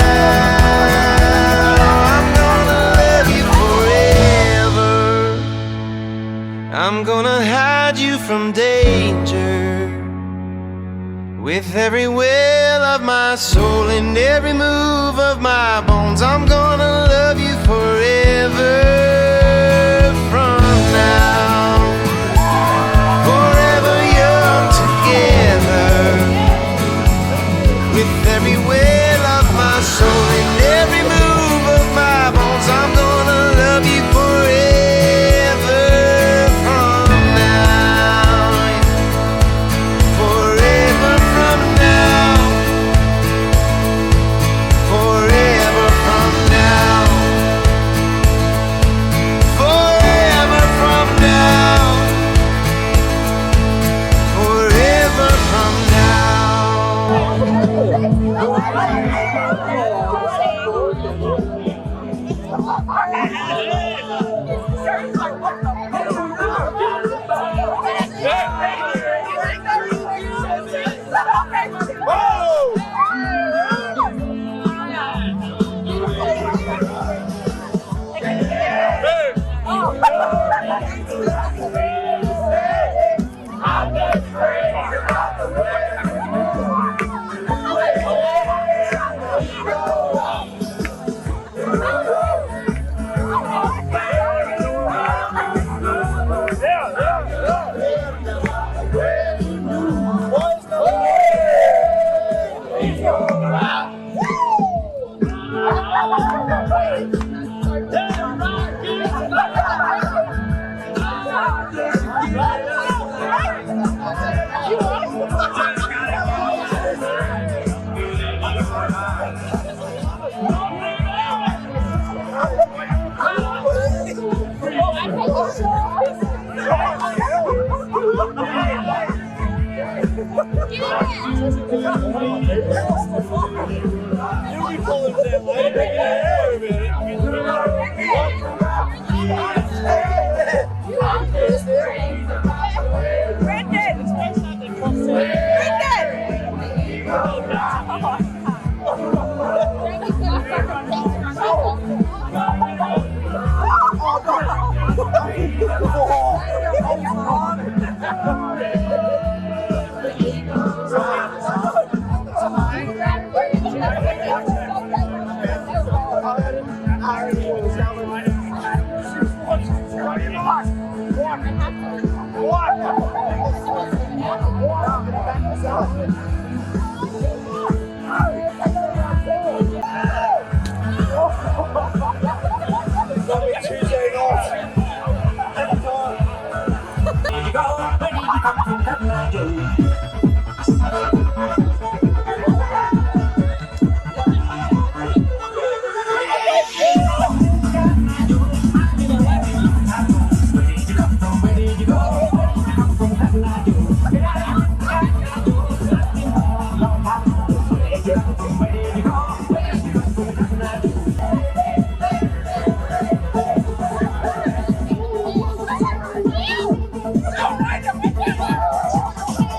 I'm gonna love you forever. I'm gonna hide you from danger. With every wail of my soul and every move of my bones, I'm gonna love you forever from now. Forever young together. With every wail of my soul and every move of my bones, I'm gonna love you forever from now. Forever from now. Forever from now. Forever from now. Forever from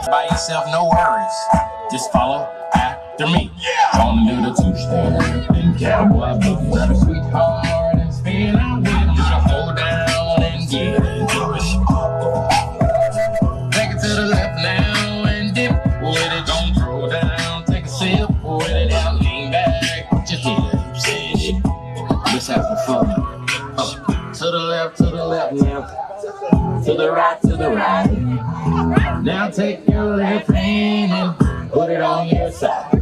By yourself, no worries. Just follow after me. Gonna do the two-step and cowboy boogie. Grab a sweetheart and spin out with me. Go down and get into it. Take it to the left now and dip with it. Don't throw down. Take a sip with it out. Lean back, put your hips in it. Let's have some fun. Up to the left now. To the right. Now take your left hand and put it on your side.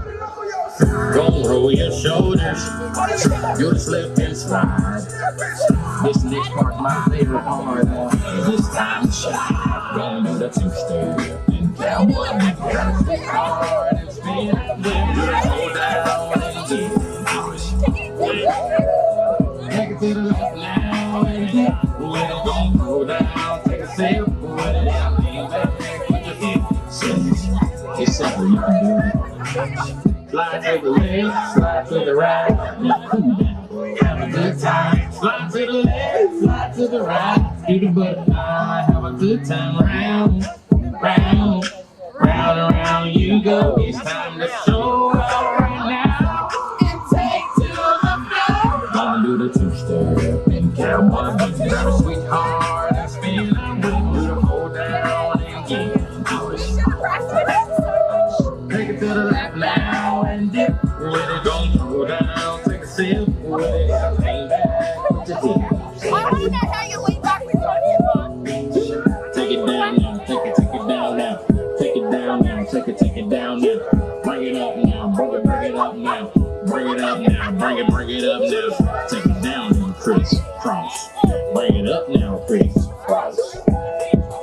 Don't roll your shoulders. Do the slip and slide. This next part's my favorite part. This time shine. Gonna do the two-step and cowboy boogie. Grab a sweetheart and spin out with me. Go down and get it. Take it to the left now and dip. Don't go down. Take a sip. Put it out. Lean back. It's simple, you can do it. Slide to the left, slide to the right. Now cool down, have a good time. Slide to the left, slide to the right. Do the butterfly, have a good time. Round, round, round and round you go. It's time to show out right now. And take to the floor. Gonna do the two-step and cowboy boogie. Grab a sweetheart and spin out with me. Hold down and get into it. Take it to the left now and dip with it. Don't throw down. Take a sip with it. Lean back, put your hips. I want to know how you lean back with your hips. Take it down now. Take it down now. Take it down now. Take it down now. Bring it up now. Bring it up now. Bring it up now. Bring it up now. Take it down now, crisscross. Bring it up now, crisscross.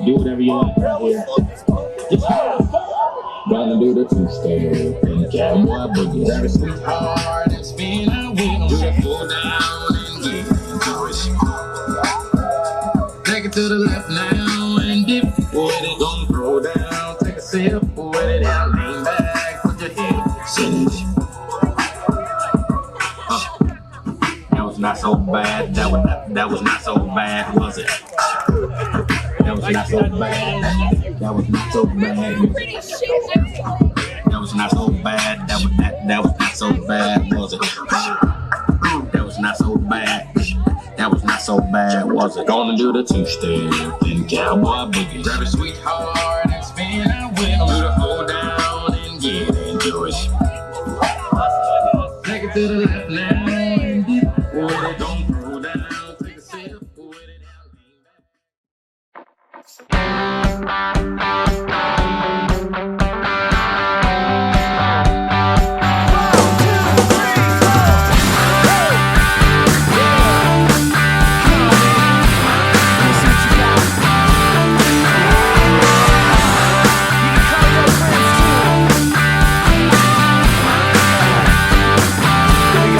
Do whatever you like right here. Just gonna do the two-step and cowboy boogie. Grab a sweetheart and spin out with them. Just go down and get into it. Take it to the left now and dip with it. Don't throw down. Take a sip with it out. Lean back, put your hips in it. That was not so bad. That was not so bad, was it? That was not so bad. That was not so bad. That was not so bad. That was not so bad, was it? That was not so bad. That was not so bad, was it? Gonna do the two-step and cowboy boogie. Grab a sweetheart and spin out with them. Do the hold down and get into it. Take it to the left now and dip with it. Don't throw down. Take a sip with it out. Here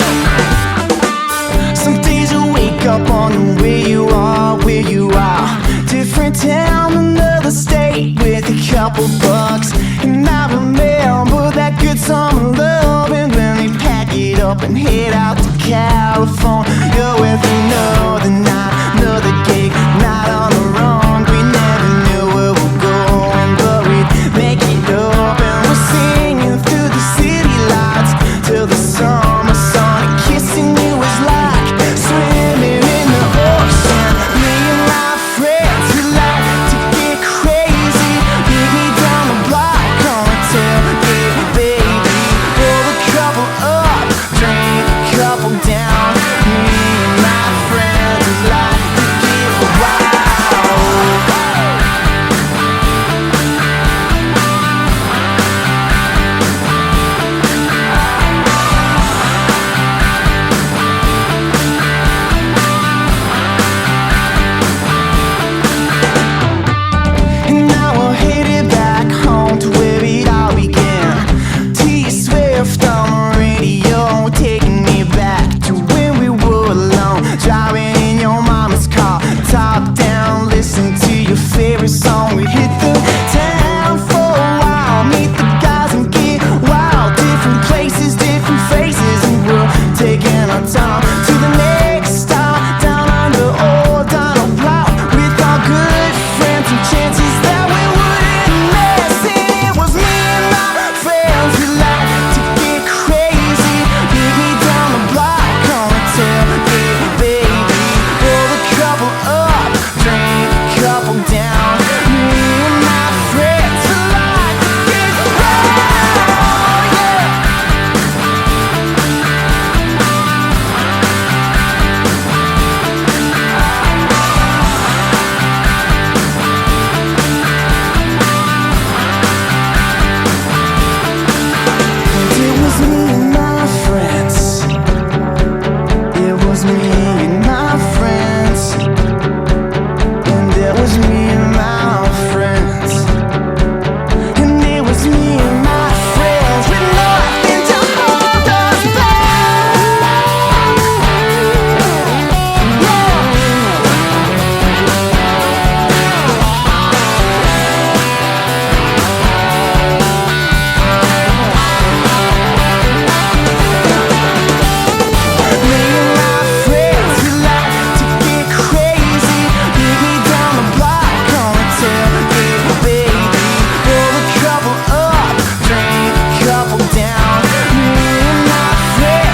we go. head out to California with another night, another gig, night on the run. We never knew where we're going, but we'd make it up. And we're singing through the city lights till the summer sun. And kissing you was like swimming in the ocean. Me and my friends, we like to get crazy. Meet me down the block on a tailgate, baby. Roll a couple up, drink a couple down. Me and my friends, we like to get wild. And now we're headed back home to where it all began. T-Swift on the radio, taking me back to when we were alone, driving in your mama's car, top down, listening to your favorite song. We hit the town for a while, meet the guys and get wild. Different places, different faces, and we're taking our time to the next stop, down under old Donald Blount, with our good friends and chances that we wouldn't miss. And it was me and my friends, we like to get crazy. Meet me down the block on a tailgate, baby. Roll a couple up, drink a couple down. Me and my friends, we like to get wild, yeah. It was me and my friends. It was me and my friends. And it was me and my friends. And it was me and my friends with nothing to hold us back. Me and my friends, we like to get crazy. Meet me down the block on a tailgate, baby. Roll a couple up, drink a couple down. Me and my friends, we like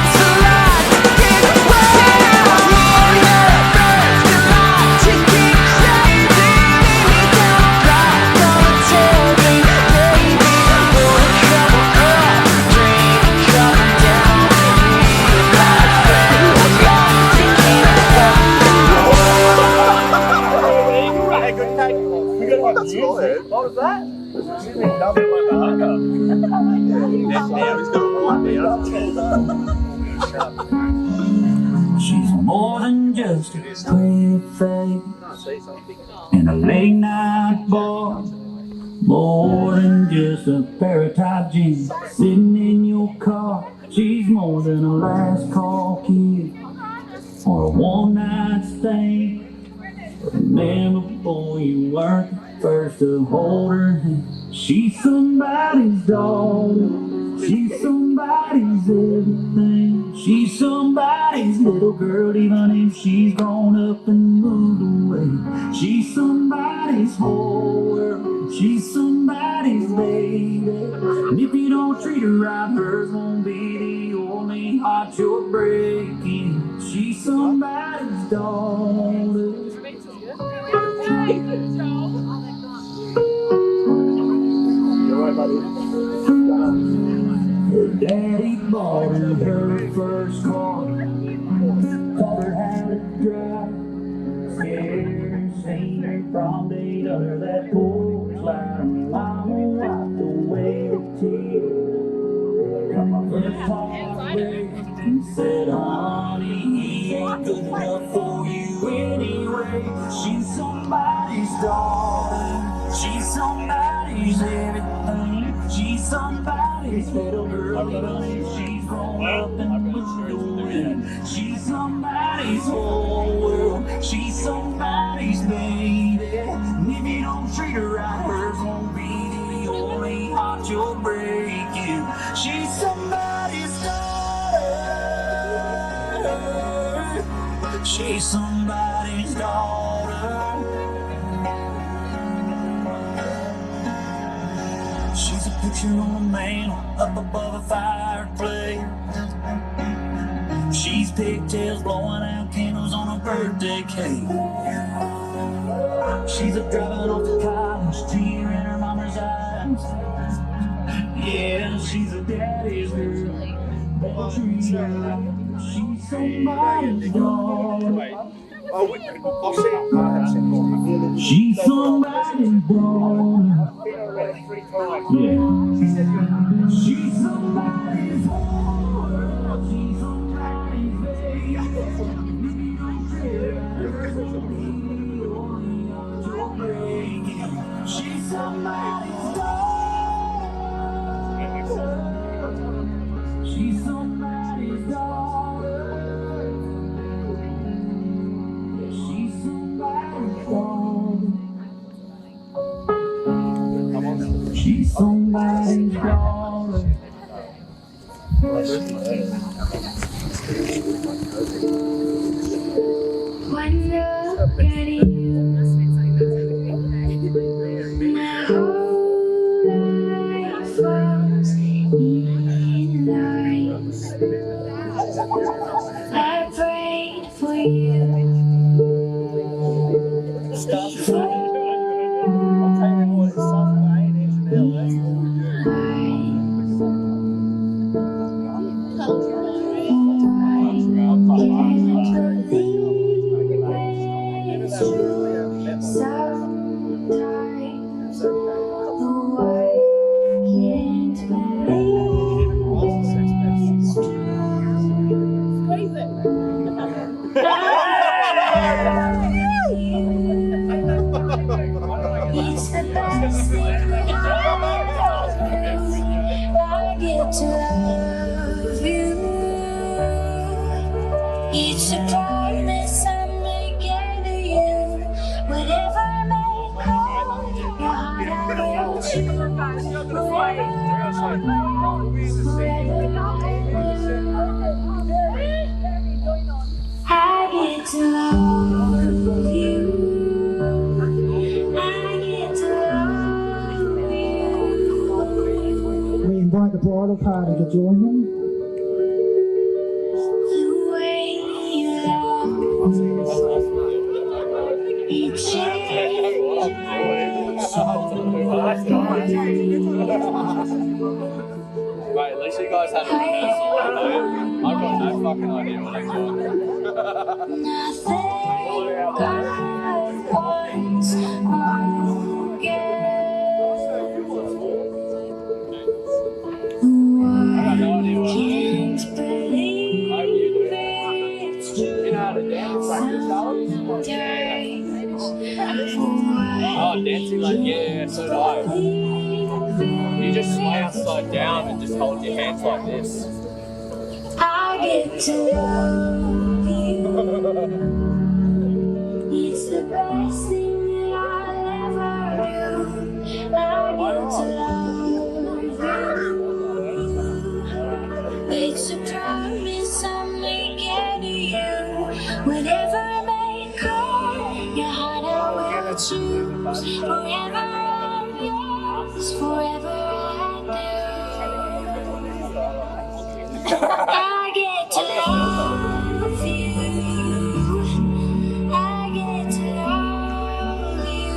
to get wild. Me and my friends, we like to get crazy. Meet me down the block on a tailgate, baby. Roll a couple up, drink a couple down. Me and my friends, we like to get What was that? She's more than just a pretty face and a late night bar. More than just a pair of tight jeans sitting in your car. She's more than a last call kid or a one night stand. Remember, boy, you weren't the first to hold her hand. She's somebody's dog. She's somebody's everything. She's somebody's little girl, even if she's grown up and moved away. She's somebody's whole world. She's somebody's baby. And if you don't treat her right, hers won't be the only heart you're breaking. She's somebody's daughter. Her daddy bought her first car, taught her how to drive, scared her, seen her prom date under that porch light. Mama wiped away the tears. Got my first heartbreak and said, honey, he ain't good enough for you anyway. She's somebody's daughter. She's somebody's everything. She's somebody's little girl, even if she's grown up and moved away. She's somebody's whole world. She's somebody's baby. And if you don't treat her right, hers won't be the only heart you're breaking. She's somebody's daughter. She's somebody's daughter. She's a picture on a mantle up above a fireplace. She's pigtails blowing out candles on a birthday cake. She's a driving off to college, tear in her mama's eyes. Yeah, she's a daddy's girl. She's somebody's daughter. I'll see you. She's somebody's daughter. Yeah. She's somebody's daughter. She's somebody's baby. She's somebody's daughter. She's somebody's daughter. Yeah, she's somebody's daughter. She's somebody's daughter. One look at you, my whole life falls in lines. I prayed for you. Sometimes the world can't believe it's It's the best thing that I get to love you. It's a promise I'm making to you. Whatever may come, your heart I will choose. I get to love you. I get to love you. We invite the bridal party to join them. The way you love, it changes. Mate, at least you guys had a rehearsal. I've got no fucking idea what I'm doing. Oh, dancing like, yeah, so do I. You just sway upside down and just hold your hands like this. I get to love you. It's the best thing that I'll ever do. I get to love you. It's a promise I'm making to you. Whatever may come, your heart I will choose. Forever I'm yours, forever I get to love you. I get to love you.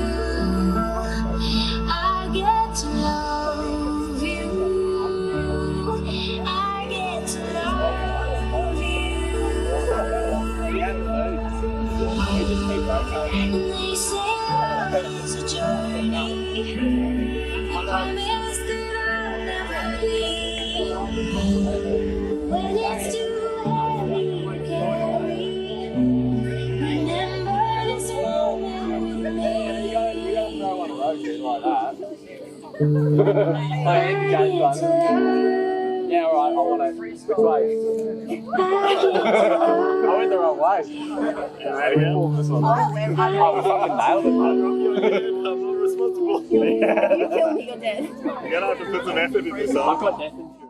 I get to love you. I get to love you. They say love is a journey. I promise that I'll never leave. When it's too heavy to carry, remember this moment with me. Yeah, alright, I want to. Which way? I went the wrong way. I fucking nailed it. I'm not responsible. You kill me, you're dead. You're gonna have to put some effort into this. I've got death insurance.